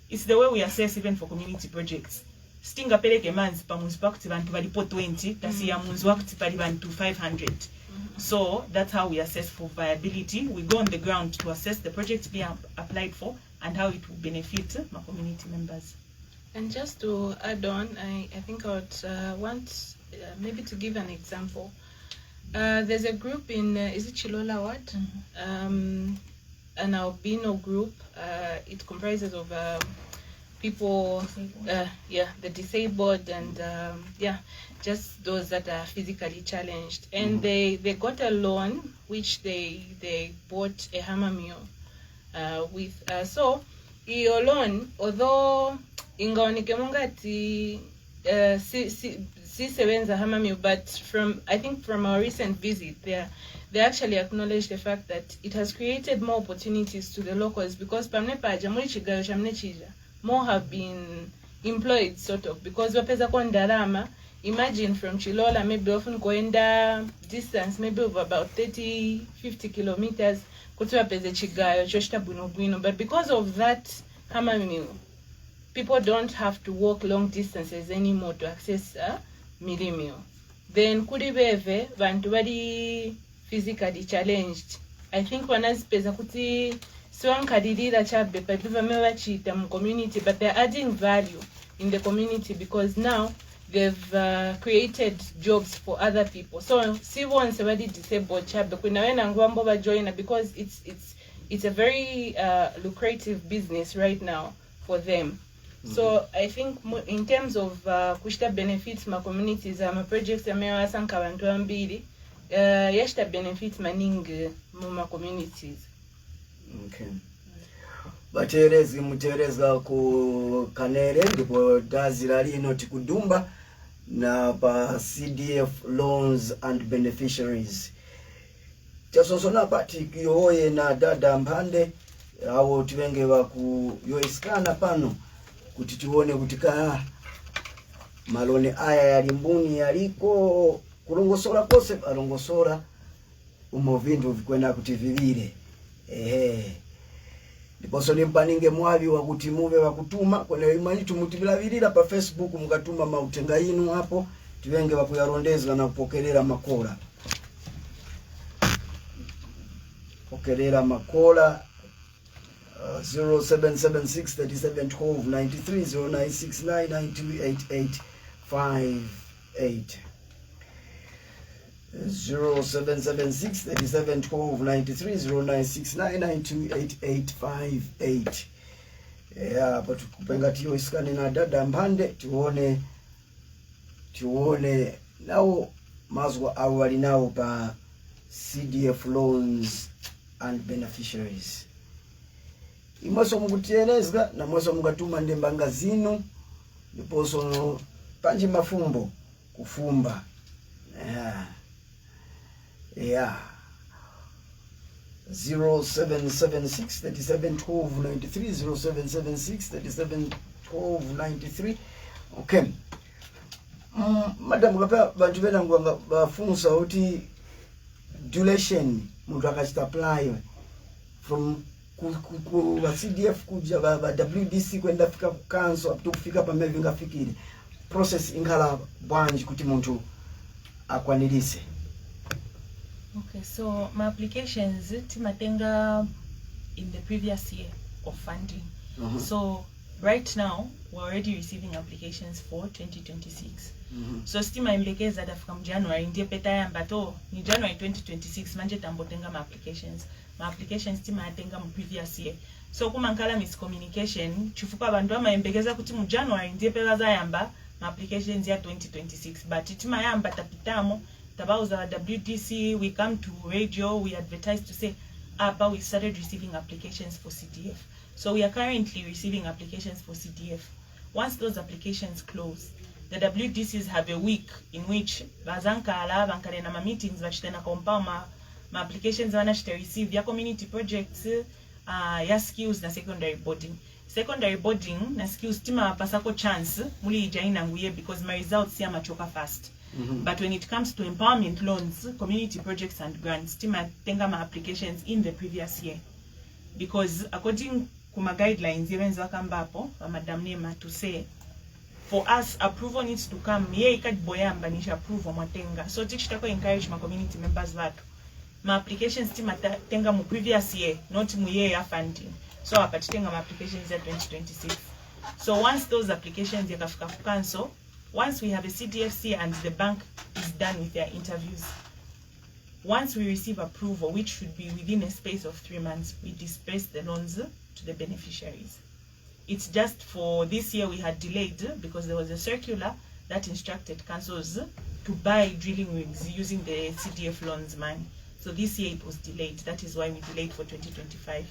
It's the way we assess even for community projects. Stinga peleke manzi pa munzi pakuti bantu badi po 20 tasi ya munzi wakuti padi bantu 500. So that's how we assess for viability. We go on the ground to assess the project being applied for and how it will benefit my community members. And just to add on, I think I would want maybe to give an example. There's a group in, is it Chilola Ward? An albino group. It comprises of people, the disabled and just those that are physically challenged. And they got a loan which they bought a hammer mill with. So iyo loan, although ingaonike mungati si sevenza hammer mill, but I think from our recent visit there, they actually acknowledged the fact that it has created more opportunities to the locals because more have been employed sort of because wapeza kwa ndarama. Imagine from Chilola maybe often goenda distance maybe of about 30-50 kilometers kutuwa peze chigayo choshita buno, but because of that hammer mill, people don't have to walk long distances anymore to access a milling mill. Then kuribeve bantu bari physically challenged. I think wanazipeza kuti siwankadirira chabe but vameva chita mu community, but they're adding value in the community because now they've created jobs for other people. So see once somebody disabled chabe kuna wena ngwambo ba join because it's a very lucrative business right now for them. So I think in terms of kushita benefits ma communities ma projects amewa sanka bantu ambili yashita benefits maningi mu ma communities. Okay. Baterezi mutereza ku Kanele ndipo dazira lino tikudumba na pa CDF loans and beneficiaries. Chasonsona pati kiyoye na dada Mpande awo tibenge baku yoiskana pano kuti tuone kutika malone aya yalimbuni yaliko kulongosola kose alongosola umovindu vikwenda kuti vivile ndiposo nimpaninge mwavi wakuti muve wakutuma kwenye imani tumutibilavirira pa Facebook mukatuma mautenga inu hapo tibenge bakuyarondeza na kupokelera makola pokelera makola 0776 37 12 93 0969928858 0776 37 12 93 0969928858. hapo tukupenga tiyo iskani na dada Mbande tuone nao mazwa awali nao pa CDF loans and beneficiaries. Imweso mukutielezga na mweso mukatuma ndembanga zinu ndiposo panji mafumbo kufumba. Yeah. 0776 371293 Okay. Madam ngapa bantu bena ngwa bafunsa uti duration muntu akachita apply from ku CDF kuja ba WDC kwenda fika ku council up to kufika pa mevi ngafikiri process ingala bwanji kuti muntu akwanilise. Okay, so my applications timatenga in the previous year of funding. So right now we're already receiving applications for 2026. So stima imbekeza that from January ndiye peta yamba to ni January 2026 manje tambotenga my applications. My applications stima yatenga mu previous year. So kuma nkala miscommunication chifuka bantu amaimbekeza kuti mu January ndiye peta za yamba my applications ya 2026 but itima yamba tapitamo tabauza WDC, we come to radio, we advertise to say but we started receiving applications for CDF. So we are currently receiving applications for CDF. Once those applications close, the WDCs have a week in which bazankala bankale na meetings bachitena compound ma applications wanashite receive ya community projects ya skills na secondary boarding. Secondary boarding na skills tima pasako chance muli ijaina nguye because my results ya machoka fast. But when it comes to empowerment loans, community projects and grants, tima tenga ma applications in the previous year. Because according to my guidelines, even Zakambapo, Madam Nema, to say, for us, approval needs to come. Ye ikad boyamba nisha approval matenga. So tichitako encourage my community members that my applications tima tenga mu previous year, not mu year ya funding. So apatitenga my applications ya 2026. So once those applications yakafika cancel, once we have a CDFC and the bank is done with their interviews, once we receive approval, which should be within a space of 3 months, we disperse the loans to the beneficiaries. It's just for this year we had delayed because there was a circular that instructed councils to buy drilling rigs using the CDF loans money. So this year it was delayed. That is why we delayed for 2025.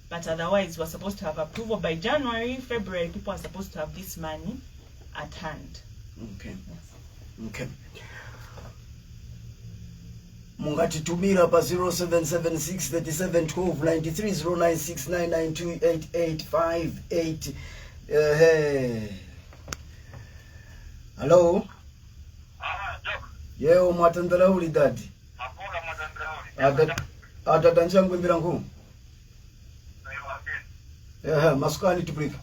But otherwise, we're supposed to have approval by January, February. People are supposed to have this money at hand. Okay. Yes. Okay. Mungatitumira pa 0776 371293 0969928858. Hello. Yeo mwatandala uli dadi. Atata nchangu mbira ngu. Masukani tupika.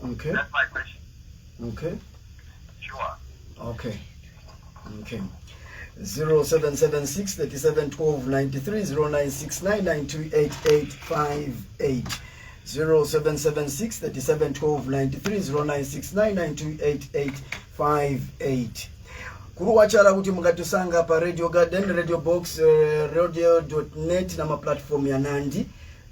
Okay. That's my question. Okay. Sure. Okay. Okay. 0776 371293 0969928858. 0776 371293 0969928858. Kuruwachala kuti mukatusanga pa Radio Garden, Radio Box, radio.net na ma platform ya Nandi,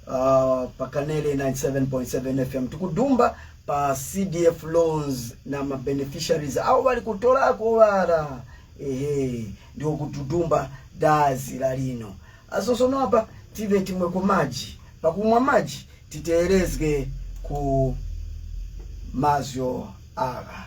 pa Kanele 97.7 FM. Tukudumba pa CDF loans na ma beneficiaries au bali kutola ko bara ndio kutudumba dazi la lino asosono hapa tive timwe ku maji pakumwa maji titeelezge ku mazyo aga.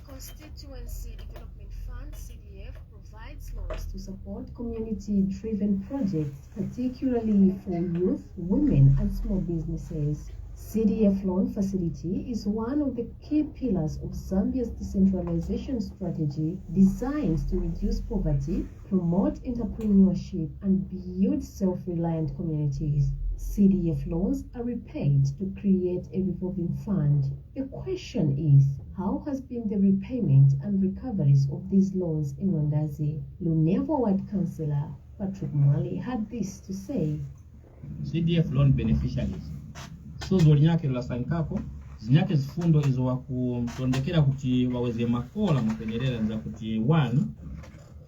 Constituency Development Fund CDF provides loans to support community-driven projects, particularly for youth, women, and small businesses. CDF loan facility is one of the key pillars of Zambia's decentralization strategy designed to reduce poverty, promote entrepreneurship, and build self-reliant communities. CDF loans are repaid to create a revolving fund. The question is, how has been the repayment and recoveries of these loans in Lundazi? Lundazi Ward Councillor Patrick Mwali had this to say. CDF loan beneficiaries. So zolinyake lasankako, zinyake zifundo izo wakutondekera kuti waweze makola mpenderera za kuti 1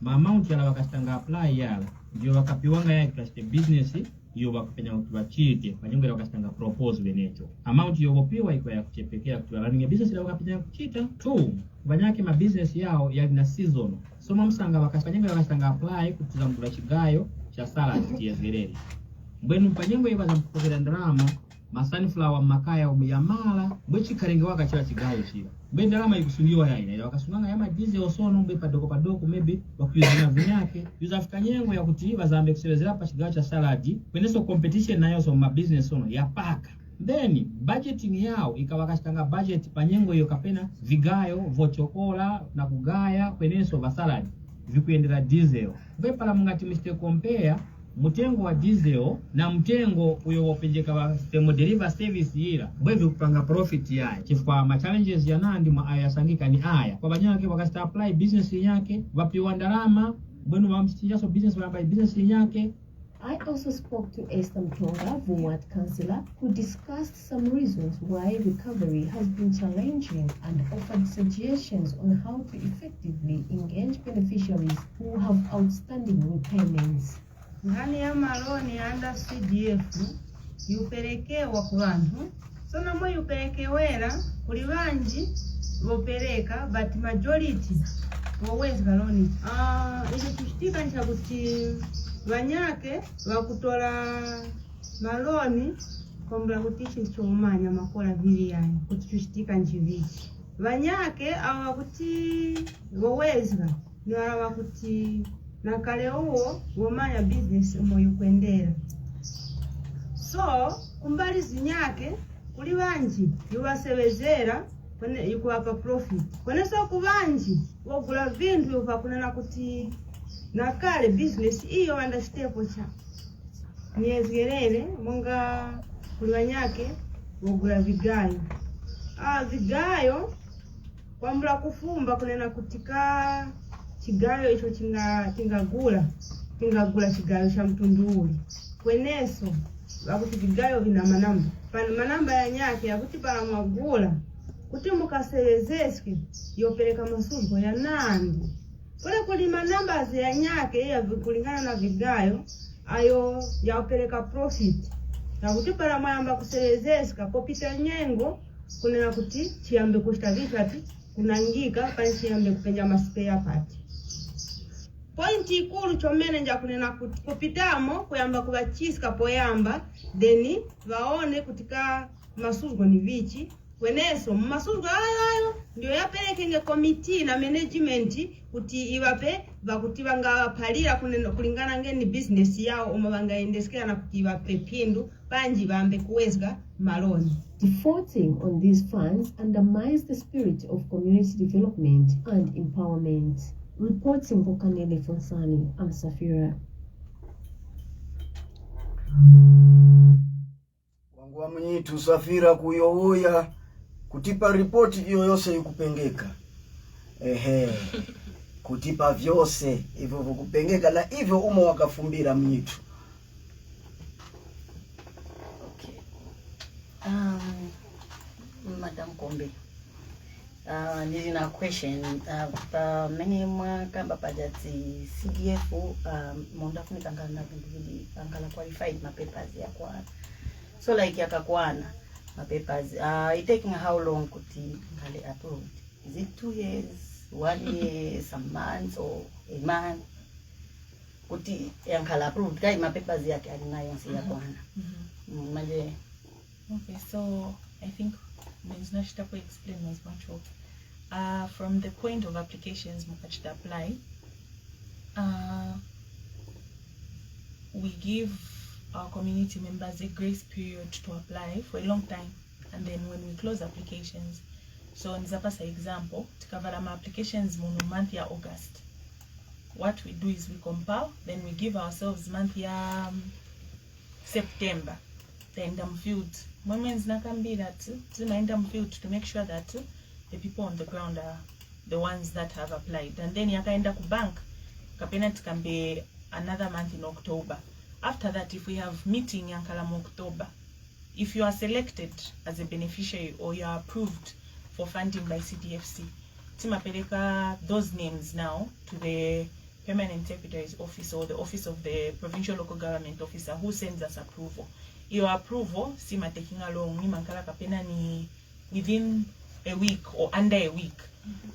ma amount yala wakastanga apply yala ndio wakapiwanga yake kashite business iyo wakapenya kuti wachite panyongera wakastanga propose benecho amount yogopiwa iko ya kuchepekea kuti running business ila wakapenya kuchita 2 banyake ma business yao yali na season so mamsanga wakastanga apply kuti zamkula chigayo cha salad tiyezereri mbwenu panyengo yikaza mpokera ndrama ma sunflower makaya umyamala bwechi karenge waka chila chigayo chila mbe ndalama ikusungiwa yaina ila wakasunganga yama dize osono mbe padoko maybe wakuyuzina vinyake yuza fikanyengo ya kuti bazambe kuselezera pa chigayo cha saladi kweneso competition nayo so ma business ono ya paka then budgeting yao ikawakashitanga budget panyengo yo kapena vigayo vochokola na kugaya kweneso va saladi vikuyendera diesel mbe pala mungati miste compare mutengo wa diesel na mtengo uyo wopenjeka wa thermo deliver service yira bwevi kupanga profit yae chifukwa ma challenges ya nandi mwa aya sangika ni aya kwa banyake wakasta apply business yake wapiwa ndalama bwenu wamsichinja so business wamba business yake. I also spoke to Esther Mtonga, Ward Councillor, who discussed some reasons why recovery has been challenging and offered suggestions on how to effectively engage beneficiaries who have outstanding repayments. Ngani ya maloni anda CDF yupelekewa ku bantu so namwe yupelekewera kuli banji bopereka but majority always galoni izo tushtika ncha kuti banyake bakutola maloni kombla kutishi chomanya makola vili yani kuti tushtika njiviki banyake awa kuti wowezga ni wala kuti na kale uo womanya business umoyukwendera so kumbali zinyake kuli banji yuwasebezera kwene yukuwapa profit kwene so kubanji wogula vintu yupakunena kuti na kale business iyo wanda stepo cha niezgerere munga kuli banyake wogula vigayo vigayo kwambula kufumba kunena kutika chigayo icho tingagula chigayo cha mtunduli kweneso bakuti vigayo vina manamba pana manamba ya nyake yakuti para mwagula kuti mukaselezeswe yopeleka masuko ya nandi kuli manamba ya nyake ya kulingana na vigayo ayo yaopeleka profit na kuti para mwamba kuselezeswa kopita nyengo kunena kuti chiambe kushita vitu ati kunangika pani chiambe kupenja maspare part. Pointi ikulu chomene nja kunena kupitamo kuyamba kubachisika poyamba then vaone kutika masugo ni vichi kweneso masugo ayo ndio yapelekenge committee na management kuti iwape vakuti vanga palira kunena kulingana ngeni business yao omabanga endeskera na kuti iwape pindu panji vambe kuwezga maloni. Defaulting on these funds undermines the spirit of community development and empowerment. Reporting for Kanele Funsani, I'm Safira. Wangua mnyitu Safira kuyowoya kutipa ripoti iyo yose yukupengeka. Kutipa vyose hivyo vukupengeka la hivyo umo wakafumbira mnyitu. Okay. Madam Kombe. Nilina question many mwakamba pajati CDF monda kunikanga na vili angala qualified ma papers ya kwa so like yakakwana ma papers it taking how long kuti ngale approved? Is it 2 years, 1 year, some months or a month kuti yankala approved kai ma papers yake alinayo si yakwana maje. Okay, so I think Ms. Nashitapo explained as much of from the point of applications Mukachita apply, we give our community members a grace period to apply for a long time, and then when we close applications, so in Zapasa example, to cover our applications month year August, what we do is we compile, then we give ourselves month year September taenda mfield moments nakambira timaenda mfield to make sure that the people on the ground are the ones that have applied, and then yakaenda ku bank kapena tikambe another month in October. After that, if we have meeting yankala mu October, if you are selected as a beneficiary or you are approved for funding by CDFC, timapeleka those names now to the Permanent Secretary's office or the office of the Provincial Local Government Officer who sends us approval. Your approval, sima taking along, ni mankala kapena ni within a week or under a week,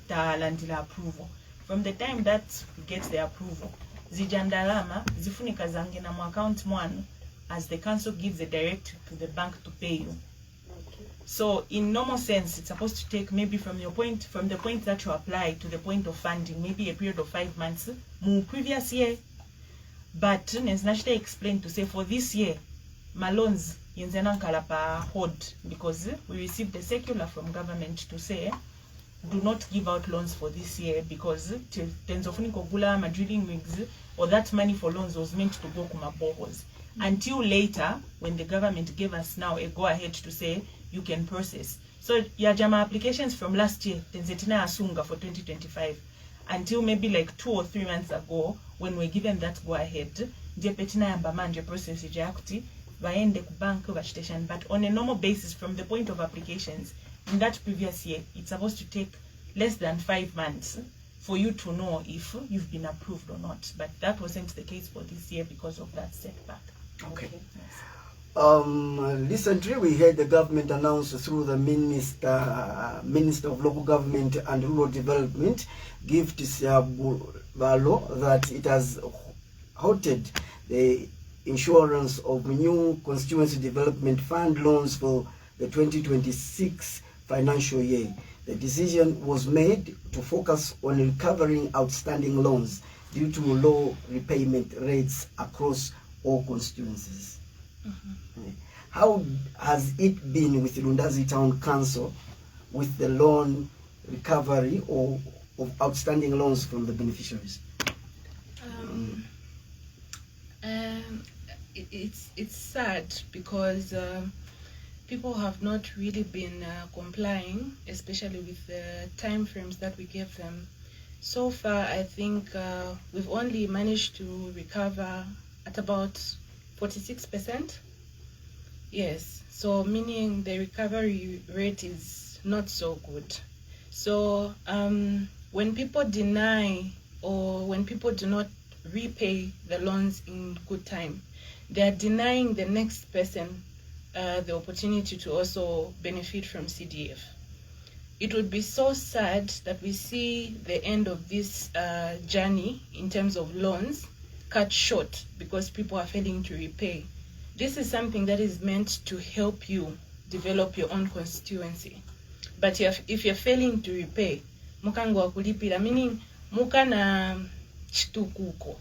ta landila approval. From the time that we get the approval, zijandalama, zifunika zange na mu account one as the council gives a direct to the bank to pay you. So in normal sense, it's supposed to take maybe from the point that you apply to the point of funding, maybe a period of 5 months, more previous year. But as Nashte explained to say for this year, my loans yenzena kalapa hold because we received a circular from government to say do not give out loans for this year because tenzofuni kogula ma drilling rigs or that money for loans was meant to go kuma boreholes. Until later, when the government gave us now a go-ahead to say you can process. So yajama applications from last year, tenzetina asunga for 2025, until maybe like 2 or 3 months ago, when we're given that go-ahead, jepetina yamba manje process ijakuti, vaende ku bank station. But on a normal basis, from the point of applications, in that previous year, it's supposed to take less than 5 months for you to know if you've been approved or not. But that wasn't the case for this year because of that setback. Okay. Yes. Recently we heard the government announce through the Minister of Local Government and Rural Development, Gift Siabalo, that it has halted the insurance of new Constituency Development Fund loans for the 2026 financial year. The decision was made to focus on recovering outstanding loans due to low repayment rates across all constituencies. How has it been with Lundazi Town Council with the loan recovery or of outstanding loans from the beneficiaries? It's sad because people have not really been complying, especially with the time frames that we gave them. So far, I think we've only managed to recover at about 46%. Yes, so meaning the recovery rate is not so good. So when people deny or when people do not repay the loans in good time, they are denying the next person the opportunity to also benefit from CDF. It would be so sad that we see the end of this journey in terms of loans cut short because people are failing to repay. This is something that is meant to help you develop your own constituency. But if you're failing to repay, mukango kulipira, meaning mukana chitukuko,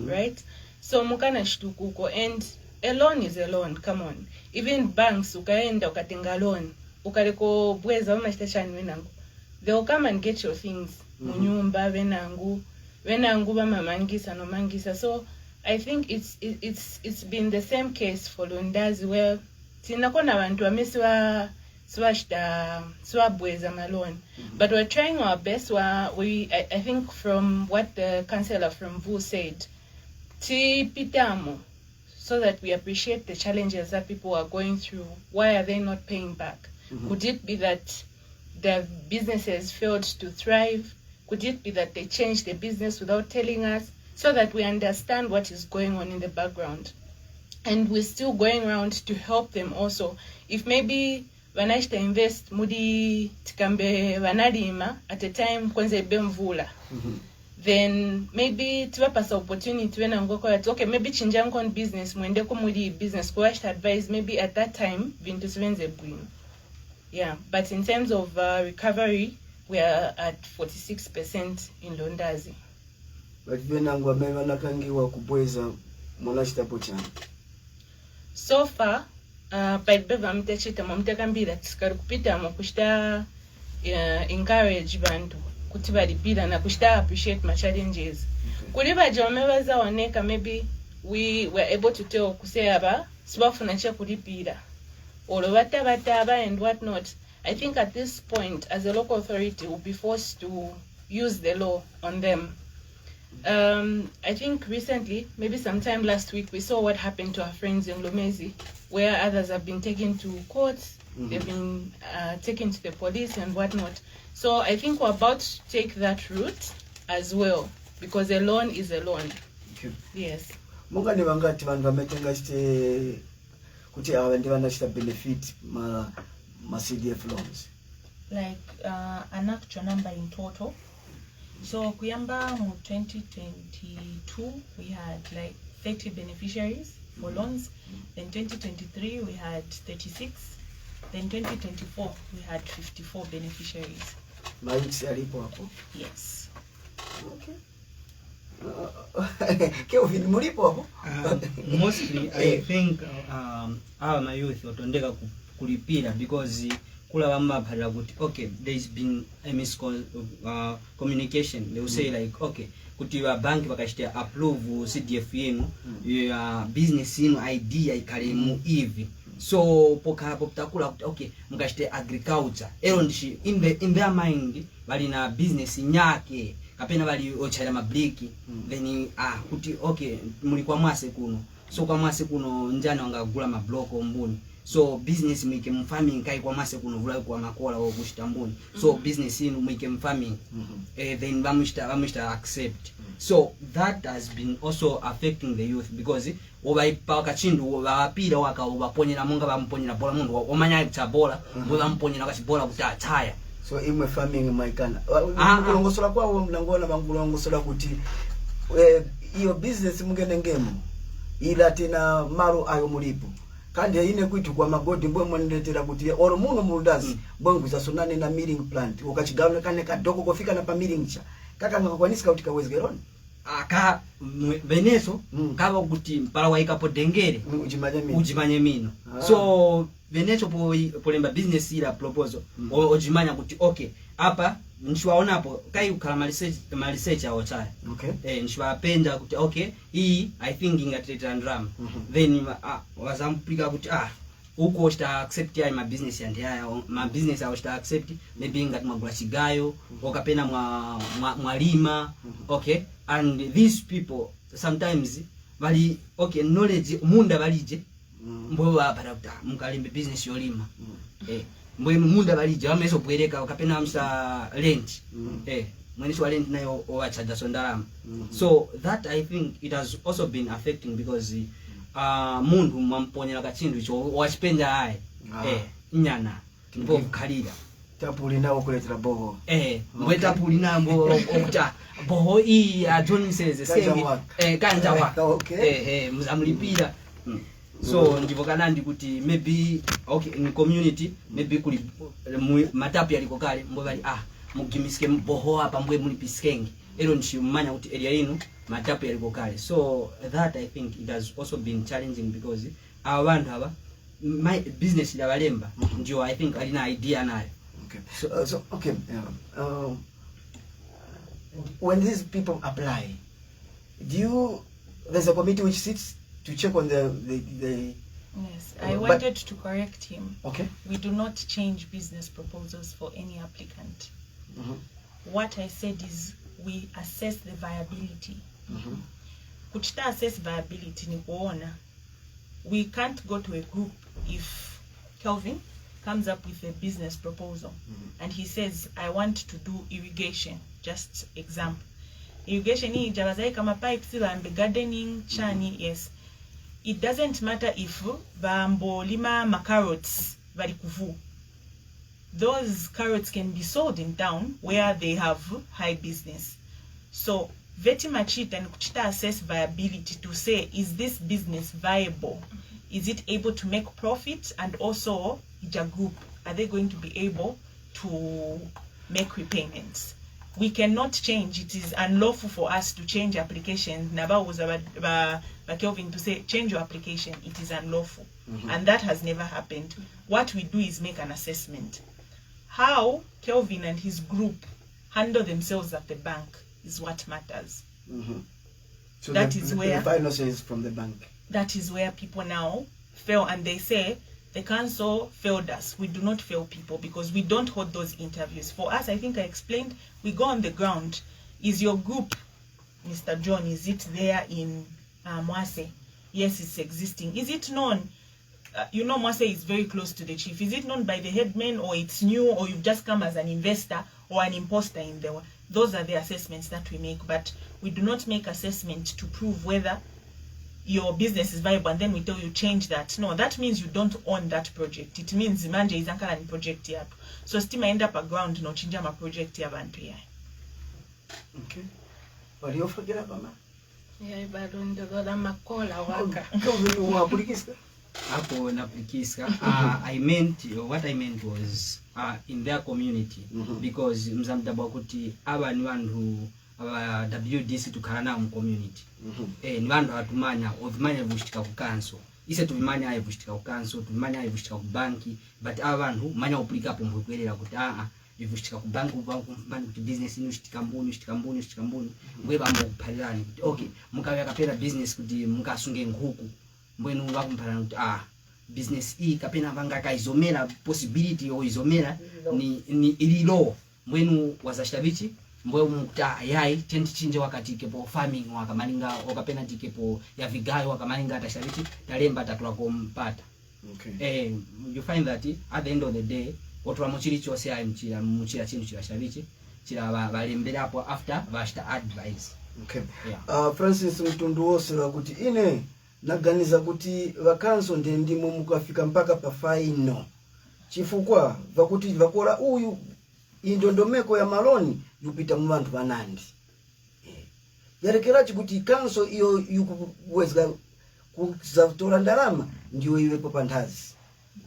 right? So mukana chitukuko, and a loan is a loan, come on. Even banks, ukaenda ukatenga loan, ukaleko bweza station wenangu. They will come and get your things. Munyumba wenangu bama mangisa no mangisa. So I think it's been the same case for Lundazi where tinakona bantu amesiwa swabweza malone. But we're trying our best. I think from what the councillor from VU said, tipitamo, so that we appreciate the challenges that people are going through. Why are they not paying back? Could it be that their businesses failed to thrive? Could it be that they changed their business without telling us? So that we understand what is going on in the background. And we're still going around to help them also. If maybe Vanashta invest mudi tikambe vanadima at a time kwenze bemvula, then maybe tiwapasa opportunity when ngoko at okay, maybe chinjango on business mwende ko mudi business ko advise maybe at that time vintu sivenze bwino. Yeah, but in terms of recovery, we are at 46% in Lundazi. So far, encourage bantu kuti balipira na kushita appreciate my challenges. Kuliba jamewaza oneka, maybe we were able to tell kuseyaba sibafuna nche kulipira or bataba and whatnot. I think at this point, as a local authority, we'll be forced to use the law on them. I think recently, maybe sometime last week, we saw what happened to our friends in Lumezi, where others have been taken to court, they've been taken to the police and whatnot. So I think we're about to take that route as well, because a loan is a loan. Okay. Yes. Munga ni wangati vanhu vametenga chite kuti ava ndi vanachita benefit ma CDF loans? Like an actual number in total. So kuyamba mu 2022 we had like 30 beneficiaries for loans. Then 2023 we had 36. Then 2024 we had 54 beneficiaries. Maitsi alipo hapo? Yes. Okay. Kelvin mulipo hapo? Mostly I think our my youth otondeka kulipira because kula bamba bhala kuti okay, there's been a communication. They will say like okay, kuti wa bank bakashita approve CDF yenu ya business yenu idea ikale mu hivi. So poka hapo kutakula kuti okay, mukashite agriculture. Ero ndishi in their mind bali na business nyake kapena bali ochara mabliki then kuti okay, mulikuwa mwase kuno. So kwa mwase kuno njana wangagula mabloko mbuni. So business mwike farming kai kwa mwase kuno vula kwa makola wa kushita mbuni. So business inu mwike farming then bamushita accept. So that has been also affecting the youth because obaipa kachindu obapira waka obaponyera munga bamponyera bola mundu omanya chabola bobamponyera kachibola kutataya. So imwe farming maikana kulongosola kwawo mnangona bangulongosola kuti iyo business mungene ngemo ila tena maro ayo mulipo kandi ine kwitu kwa magodi mbwe mwanetera kuti oro muno mulundazi mbwe zasonane na milling plant ukachigawula kane kadoko kufika na pa milling cha kaka ngakwanisika kuti kawezgeroni aka beneso kaba kuti mpala waikapo dengere ujimanye mino. So beneso polemba business ila proposal ojimanya kuti okay hapa nishwaona hapo kai ukala research awo chaya. Okay. Nishwapenda kuti okay hii I think ingatreta ndram then wazampika kuti uko sta accept ya my business and ya my business I sta accept maybe ngati magula chigayo okapena mwalima. Okay, and these people sometimes bali okay knowledge munda balije mbo bapata kuti mukalimbe business yolima mwe munda balije wameso bwereka okapena amsa rent mweniso wa rent nayo owachaja sondalama. So that I think it has also been affecting because mundu mwamponyera kachindu icho wachipenda aye nyana ndipo khalira tapuli nawo kuletera boho mwe tapuli nambo okuta boho iyi John says same kanja wa okay muzamulipira. So ndipo kanandi kuti maybe okay in community maybe kuli matapi yaliko kale mbo bali mugimiske boho apa mbwe mulipiskenge ero nchimanya kuti area inu matapi yaliko kale. So that I think it has also been challenging because our bantu aba my business ila balemba ndio I think alina idea nayo. Okay. So okay, when these people apply, there's a committee which sits to check on the Yes, I wanted to correct him. Okay. We do not change business proposals for any applicant. What I said is we assess the viability. Kuchita assess viability ni kuona. We can't go to a group if Kelvin comes up with a business proposal and he says I want to do irrigation, just example. Irrigation ni jabazai kama pipe sila ambe gardening chani, yes. It doesn't matter if bambo lima ma carrots bali kuvu. Those carrots can be sold in town where they have high business. So veti machita and kuchita assess viability to say is this business viable? Is it able to make profit? And also ija group, are they going to be able to make repayments? We cannot change. It is unlawful for us to change application. Naba was about Kelvin to say change your application. It is unlawful, and that has never happened. What we do is make an assessment. How Kelvin and his group handle themselves at the bank is what matters. So that is where the final say is from the bank. That is where people now fail and they say the council failed us. We do not fail people because we don't hold those interviews. For us, I think I explained, we go on the ground. Is your group, Mr. John, is it there in Mwase? Yes, it's existing. Is it known? You know, Mwase is very close to the chief. Is it known by the headman, or it's new, or you've just come as an investor or an imposter in there? Those are the assessments that we make, but we do not make assessment to prove whether your business is viable and then we tell you change that. No, that means you don't own that project. It means manje is ankala ni project yapo. So stima end up a ground no chinja ma project ya bantu ya. Okay. Wali ofagira kama? Yeah, bado ndogola makola waka. Kwa wapulikisa? Hapo naplikisa. What I meant was in their community, because mzamdaba kuti aba ni wantu WDC tukarana mu community. Ni vandu hatumanya ovimanya vushtika ku council. Ise tuvimanya ayi vushtika ku council, tuvimanya ayi vushtika ku banki, but abantu manya upulika hapo mbwekwelera kuti ivushtika ku banki banki kuti business ino shitika mbuni mbwe bambo kuphalirani kuti okay mukawe kapera business kuti mukasunge nkhuku mbwenu vakumphalana kuti business iyi kapena vanga kaizomera possibility o izomera ni ililo mbwenu wazashitabichi mbwe mkuta yai chinje wakati kepo farming wakamalinga okapena tikepo ya vigayo wakamalinga atashabiti talemba tatula kompata. Okay. You find that at the end of the day otwa muchiri chose ayi muchira chintu chira shabichi chira balembera hapo after bashita advice. Okay. Yeah. Francis Mtundu wose wakuti ine naganiza kuti vakanso ndimo mukafika mpaka pa final chifukwa vakuti vakora uyu indondomeko ya maloni yupita mu bantu banandi. Yarekerachi kuti council iyo yukuweza kuzatora ndalama ndiyo iwepo panthazi.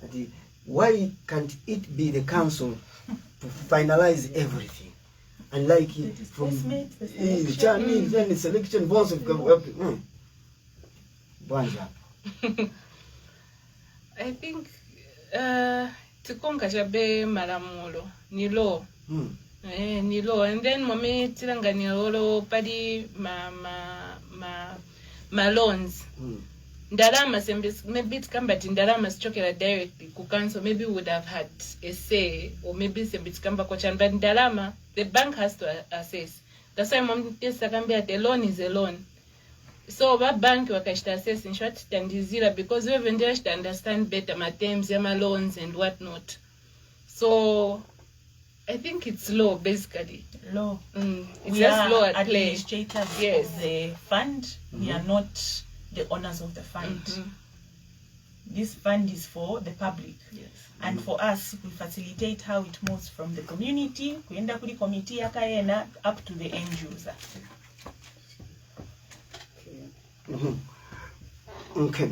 Ati why can't it be the council to finalize everything? And like from the selection votes of I think tukonga jabe malamulo ni law. Ni law, and then mame tirangani lolo padi ma loans. Ndarama maybe it come but ndarama chokera directly ku council maybe would have had a say, or maybe it come back and but ndarama the bank has to assess. That's why mom tesa kambia the loan is a loan. So that bank wakashita assess in short standizira because we even just understand better my terms, my loans and whatnot. So I think it's law basically. Law. It's we just are law at play. Administrators yes. of the fund. We are not the owners of the fund. This fund is for the public. Yes. And for us, we facilitate how it moves from the community, kuenda kuli committee yakaena up to the end user. Okay.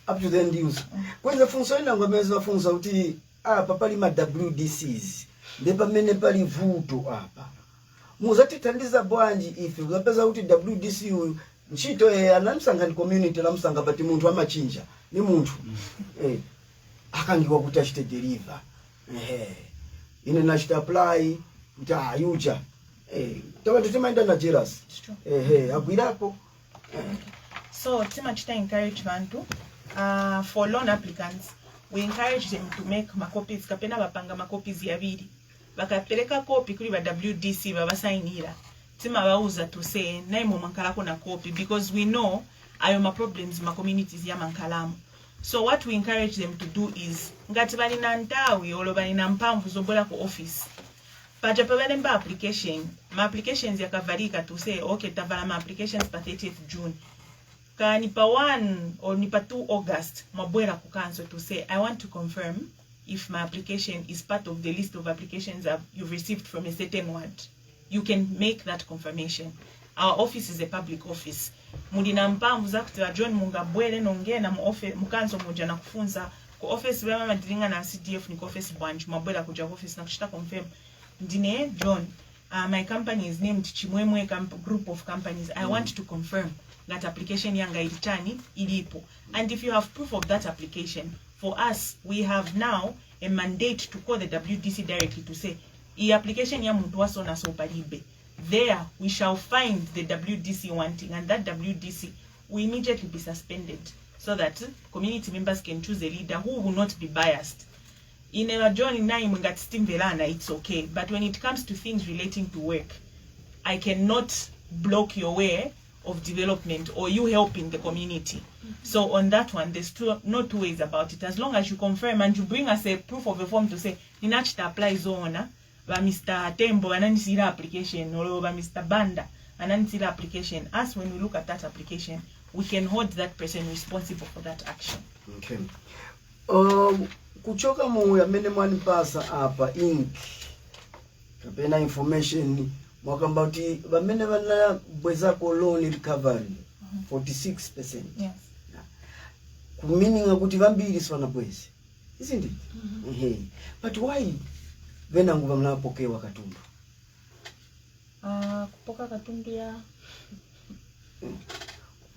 Up to the end user. Kwenza funzo ina ngomeza funza uti papali ma WDCs. Ndeba mene pali vuto hapa. Muzati tandiza bwanji ifi ukapeza uti WDC uyu nchito anamsanga ni community namsanga bati muntu amachinja ni muntu akangiwa kuti achite deliver ine nachita apply uta ayuja tawa tutimaenda na jealous agwirapo. So timachita encourage bantu for loan applicants, we encourage them to make makopies kapena bapanga makopies yabiri bakapeleka copy kuri ba WDC babasainira tima bauza to say naimo mankalako na copy because we know ayo ma problems ma communities ya mankalamu. So what we encourage them to do is ngati bali na ntawi olo bali na mpamvu zobola ku office paja pabale mba application ma applications yakavalika to say okay tavala ma applications pa 30th June ka nipa 1 or nipa 2 August mabwera ku council to say I want to confirm if my application is part of the list of applications that you've received from a certain ward. You can make that confirmation. Our office is a public office. Mudina mpamvu za kutewa John Mungabwele nonge na mukanzo moja na kufunza ku office wema madiringa na CDF ni office branch mabwela kuja office na kushita confirm ndine John my company is named Chimwemwe group of companies. I want to confirm that application yanga ilitani ilipo, and if you have proof of that application, for us we have now a mandate to call the WDC directly to say I application ya muntu waso na so palibe. There we shall find the WDC wanting, and that WDC will immediately be suspended. so that community members can choose a leader who will not be biased. In a joining nine Velana, it's okay. But when it comes to things relating to work, I cannot block your way of development or you helping the community. So on that one, there's no two ways about it. As long as you confirm and you bring us a proof of a form to say, Ninachita applies on by Mr. Tembo and then application or by Mr. Banda and then application. As when we look at that application, we can hold that person responsible for that action. Okay. Kuchoka mu ya mene mwani pasa hapa ink kapena information mwakamba uti bamene wana bweza ko loan recovery 46%. Yes. Meaning akuti vambiri swana bwezi, isn't it? But why vena nguva mnapokewa katundu? Kupoka katundu ya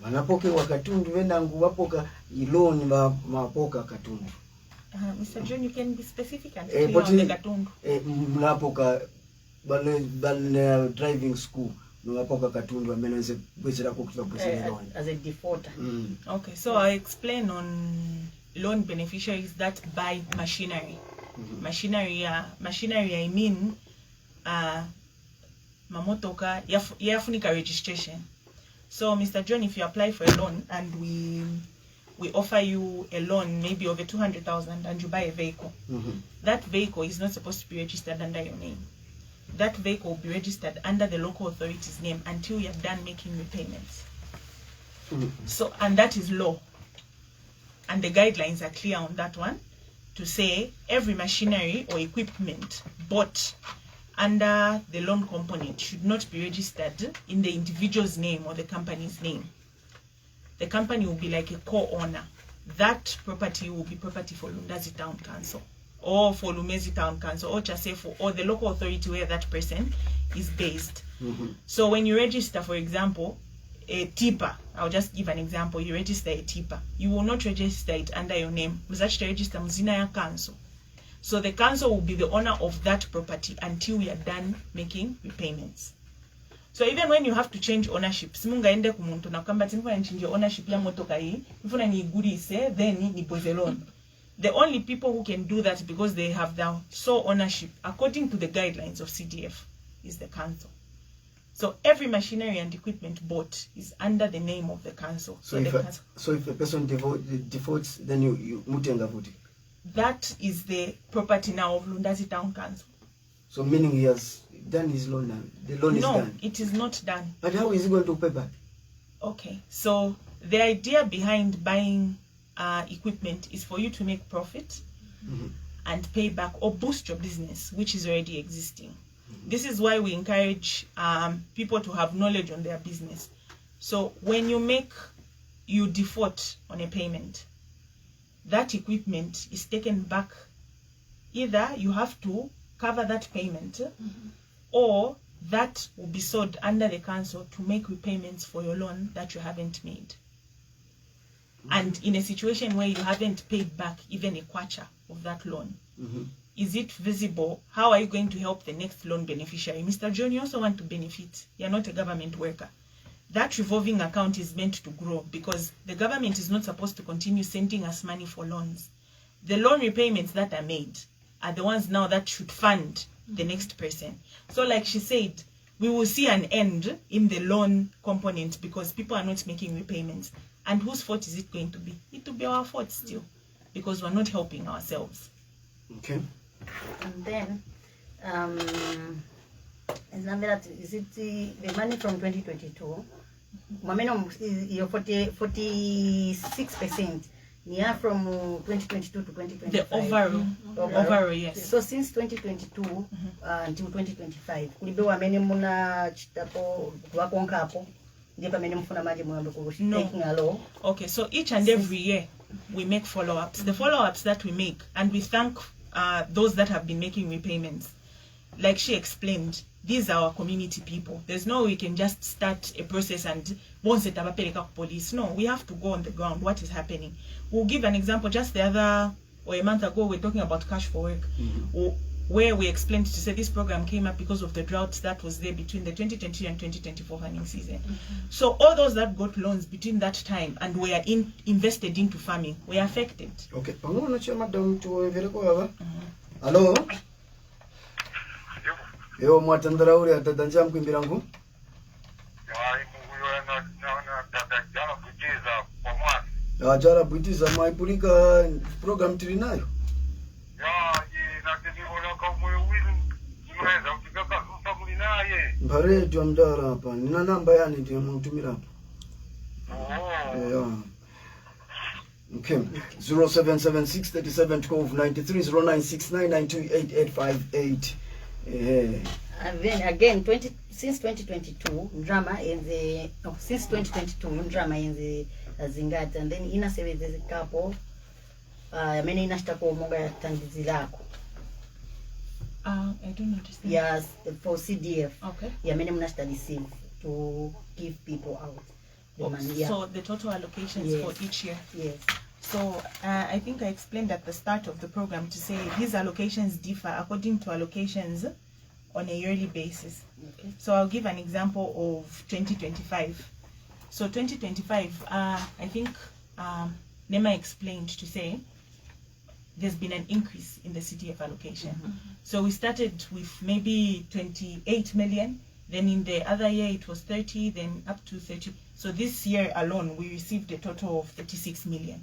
wanapokewa katundu vena nguva poka iloni mapoka katundu. Mr. John, you can be specific and clear on the katundu. Mnapoka bale driving school mnapoka katundu ameneze bwezera kukiva bwezera loan as a defaulter. Okay, so I explain on loan beneficiaries that buy machinery. Machinery, I mean mamotoka yafunika registration. So Mr. John, if you apply for a loan and we offer you a loan maybe over 200,000 and you buy a vehicle, that vehicle is not supposed to be registered under your name. That vehicle will be registered under the local authority's name until you're done making repayments. So, and that is law. And the guidelines are clear on that one to say every machinery or equipment bought under the loan component should not be registered in the individual's name or the company's name. The company will be like a co-owner. That property will be property for Lundazi Town Council or for Lundazi Town Council or Chasefo or the local authority where that person is based. So when you register, for example, a tipper, I'll just give an example. You register a tipper. You will not register it under your name. You register mzina ya council. So the council will be the owner of that property until we are done making repayments. So even when you have to change ownership, simunga ende kumuntu na kwamba tinifuna nchinje ownership ya motoka hii, nifuna niigurise, then nipoze loan. The only people who can do that because they have the sole ownership, according to the guidelines of CDF, is the council. So every machinery and equipment bought is under the name of the council. So if a person defaults, then you mutenga voting. That is the property now of Lundazi Town Council. So meaning he has done his loan now. The loan is done. No, it is not done. But how is he going to pay back? Okay, so the idea behind buying equipment is for you to make profit and pay back or boost your business, which is already existing. This is why we encourage people to have knowledge on their business. So when you default on a payment, that equipment is taken back. Either you have to cover that payment or that will be sold under the council to make repayments for your loan that you haven't made. And in a situation where you haven't paid back even a kwacha of that loan, is it visible? How are you going to help the next loan beneficiary? Mr. John, you also want to benefit. You're not a government worker. That revolving account is meant to grow because the government is not supposed to continue sending us money for loans. The loan repayments that are made are the ones now that should fund the next person. So like she said, we will see an end in the loan component because people are not making repayments. And whose fault is it going to be? It will be our fault still because we're not helping ourselves. Okay. And then, is it the money from 2022? Your 46% near from 2022 to 2025. The overall, yes. So since 2022 until 2025, kulibewa mene muna chitapo wakonkapo ndipa mene mfuna maji mwambe taking a law. Okay, so each and every year we make follow-ups. The follow-ups that we make, and we thank those that have been making repayments. Like she explained, these are our community people. There's no way we can just start a process and once it police. No, we have to go on the ground. What is happening? We'll give an example. Just the other or a month ago, we're talking about cash for work. where we explained to say this program came up because of the drought that was there between the 2020 and 2024 farming season. So all those that got loans between that time and were invested into farming were affected. Okay, pamoja na madam tuwevele kwa Hello. Yo mwatandara uri atadanja mkwimbira ngu? Ya jara butiza maipulika program tulinayo. Mbare ndio mdara hapa. Nina namba yani ndio mtumira hapa. Yeah. Okay. 0776371293 0969928858. And then again, since 2022, drama in the Zingat, and then ina services a couple. Many nastako moga tandizilako. I don't understand. Yes, for CDF. Okay. Yeah, many nasta receive to give people out the money. Yeah. So the total allocations for each year. Yes. So I think I explained at the start of the program to say these allocations differ according to allocations on a yearly basis. Okay. So I'll give an example of 2025. So 2025, I think Nema explained to say there's been an increase in the CDF allocation. So we started with maybe 28 million, then in the other year it was 30, then up to 30. So this year alone we received a total of 36 million.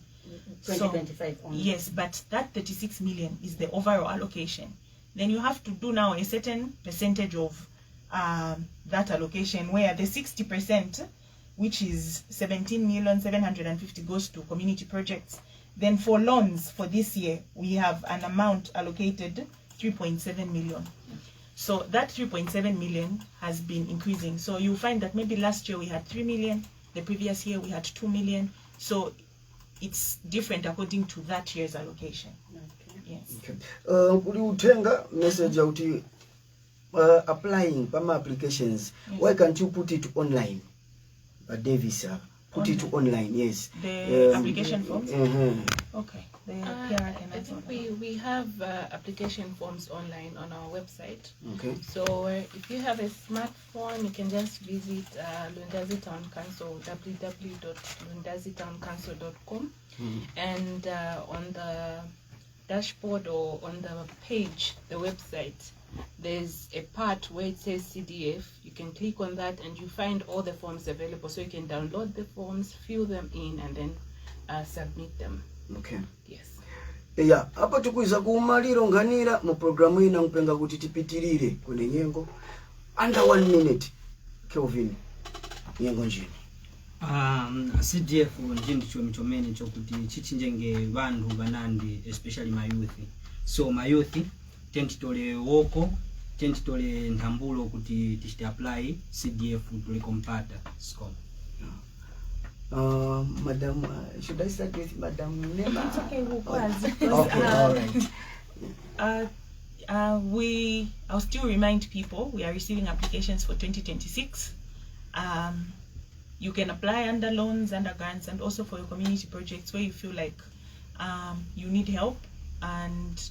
2025 so, only. Yes, but that 36 million is the overall allocation. Then you have to do now a certain percentage of that allocation, where the 60%, which is 17,750,000, goes to community projects. Then for loans for this year, we have an amount allocated 3.7 million. So that 3.7 million has been increasing. So you find that maybe last year we had 3 million, the previous year we had 2 million. So it's different according to that year's allocation. Okay. Yes. Okay. Uli utenga message out applying PAMA applications. Yes. Why can't you put it online? Davis, put it online. Yes. The application forms. Okay. The PR I think we have application forms online on our website. Okay. So if you have a smartphone, you can just visit Lundazi Town Council, www.lundazitowncouncil.com, and on the dashboard or on the page, the website, there's a part where it says CDF. You can click on that and you find all the forms available. So you can download the forms, fill them in, and then submit them. Okay. Yes. Yeah, hapa tukuiza kumaliro nganira mu programu ina mpenga kuti tipitirire kwenye nyengo under 1 minute. Kelvin, nyengo njini. CDF njindi chomeni chokuti chichinjenge vandu banandi, especially my youth. So my youth tentitole woko, tentitole ntambulo kuti tishite apply CDF tuli kompata score. Madam, should I start with Madam Nema? It's okay, we'll pause. Okay, all right. I'll still remind people we are receiving applications for 2026. You can apply under loans, under grants, and also for your community projects where you feel like you need help. And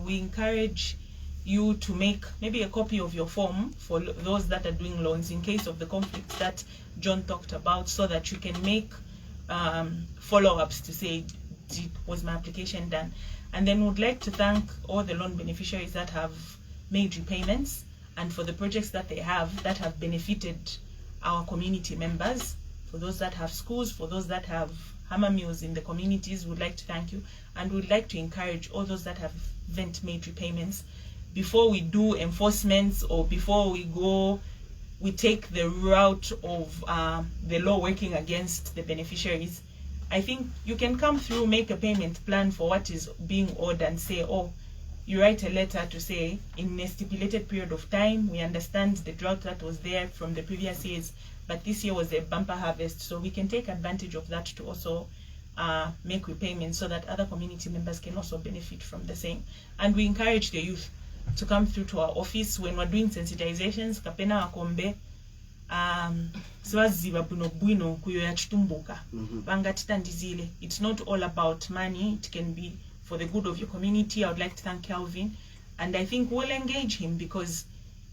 we encourage you to make maybe a copy of your form for those that are doing loans in case of the conflicts that John talked about, so that you can make follow-ups to say, was my application done? And then would like to thank all the loan beneficiaries that have made repayments, and for the projects that they have that have benefited our community members. For those that have schools, for those that have hammer mills in the communities, we'd like to thank you, and we'd like to encourage all those that haven't made repayments. Before we do enforcements or before we take the route of the law working against the beneficiaries, I think you can come through, make a payment plan for what is being owed, and say, oh, you write a letter to say, in a stipulated period of time, we understand the drought that was there from the previous years, but this year was a bumper harvest, so we can take advantage of that to also make repayments so that other community members can also benefit from the same. And we encourage the youth to come through to our office when we're doing sensitizations. Kapena wakombe siwaziba buno kuyo ya chitumbuka banga titandizile. It's not all about money. It can be for the good of your community. I would like to thank Kelvin And I think we'll engage him because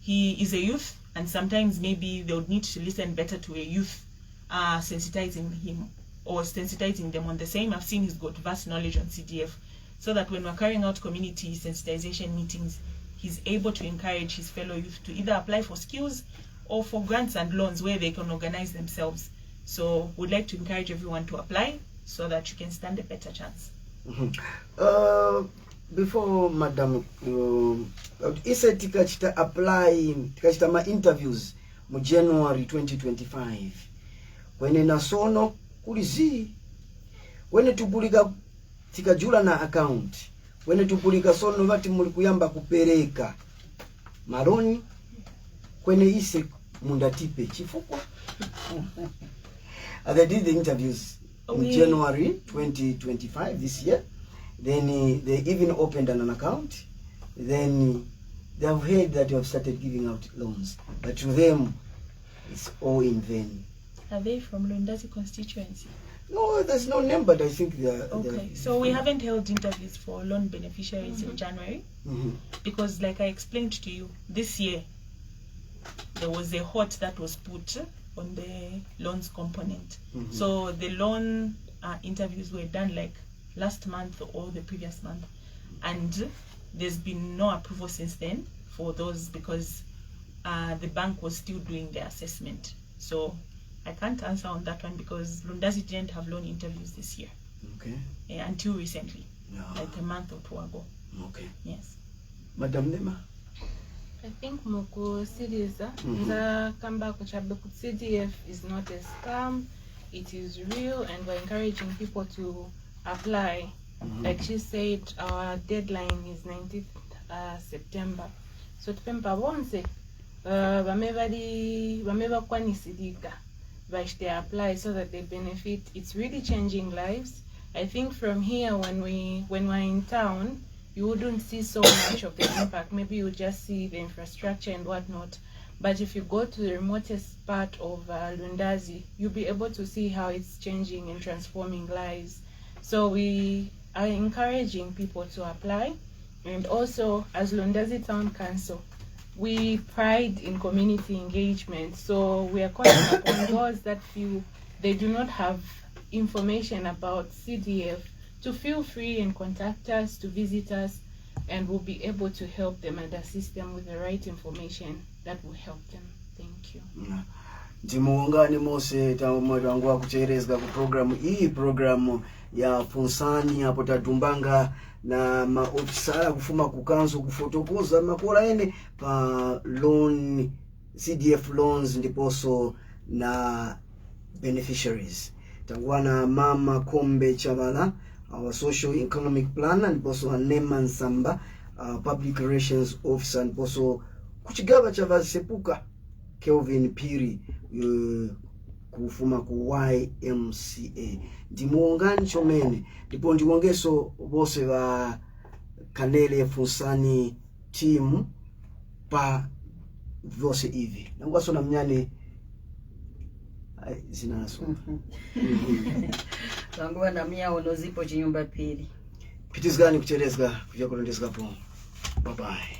he is a youth, and sometimes maybe they would need to listen better to a youth, sensitizing him or sensitizing them on the same. I've seen he's got vast knowledge on CDF, so that when we're carrying out community sensitization meetings, he's able to encourage his fellow youth to either apply for skills or for grants and loans where they can organize themselves. So we'd like to encourage everyone to apply so that you can stand a better chance. Before Madam, ise tikachita apply, tikachita ma interviews mu January 2025. Wene nasono kulizi, wene tupulika tikajula na account, wene tupulika sono vati muli kuyamba kupereka maroni, kwene ise mundatipe chifukwa. They did the interviews in January 2025 this year. Then they even opened an account. Then they have heard that you have started giving out loans, but to them it's all in vain. Are they from Lundazi constituency? No, there's no name, but I think they're... Okay, so we haven't held interviews for loan beneficiaries in January, because like I explained to you, this year there was a halt that was put on the loans component. So the loan interviews were done like last month or the previous month, and there's been no approval since then for those because the bank was still doing the assessment. So I can't answer on that one because Lundazi didn't have loan interviews this year. Okay. Until recently, like a month or two ago. Okay. Yes. Madam Nema? I think Moko Siriza, the comeback CDF is not a scam, it is real, and we're encouraging people to apply. Like she said, our deadline is 19th September. So September once wameva kwani SIDA, but they apply so that they benefit. It's really changing lives. I think from here when we're in town, you wouldn't see so much of the impact. Maybe you just see the infrastructure and whatnot. But if you go to the remotest part of Lundazi, you'll be able to see how it's changing and transforming lives. So we are encouraging people to apply. And also, as Lundazi Town Council, we pride in community engagement. So we are calling upon those that feel they do not have information about CDF to feel free and contact us, to visit us, and we'll be able to help them and assist them with the right information that will help them. Thank you. Timuungane mose taumwangu wa kucherezga ku programu ya Funsani hapo tatumbanga na maofisara kufuma kukanzo kufotokoza makola ene pa loan CDF loans ndiposo na beneficiaries. Tangwana Mama Kombe Chavala, our social economic planner, and also Neman Samba, public relations officer, and also kuchigaba chava sepuka Kelvin Piri kufuma ku YMCA. Ndimuungani chomene ndipo ndiwongeso bose wa Kanele Funsani team pa vose hivi. Nangwaso na mnyane zinaso. Wangu na mia unozipo chinyumba pili. Pitizgani kucherezga kuja kulondezga po. Bye bye.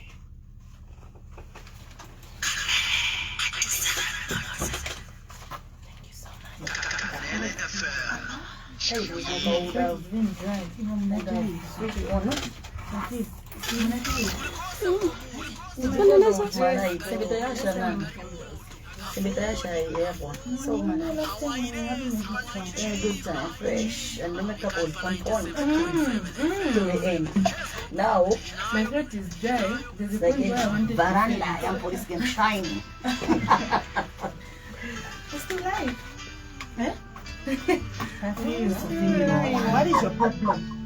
Thank you so much. Kanele FM. So good time, fresh, and the makeup was on point to the end. Now, My throat is dry. There's a like point where I a wanted veranda, and police can shine. It's still live. What is your problem?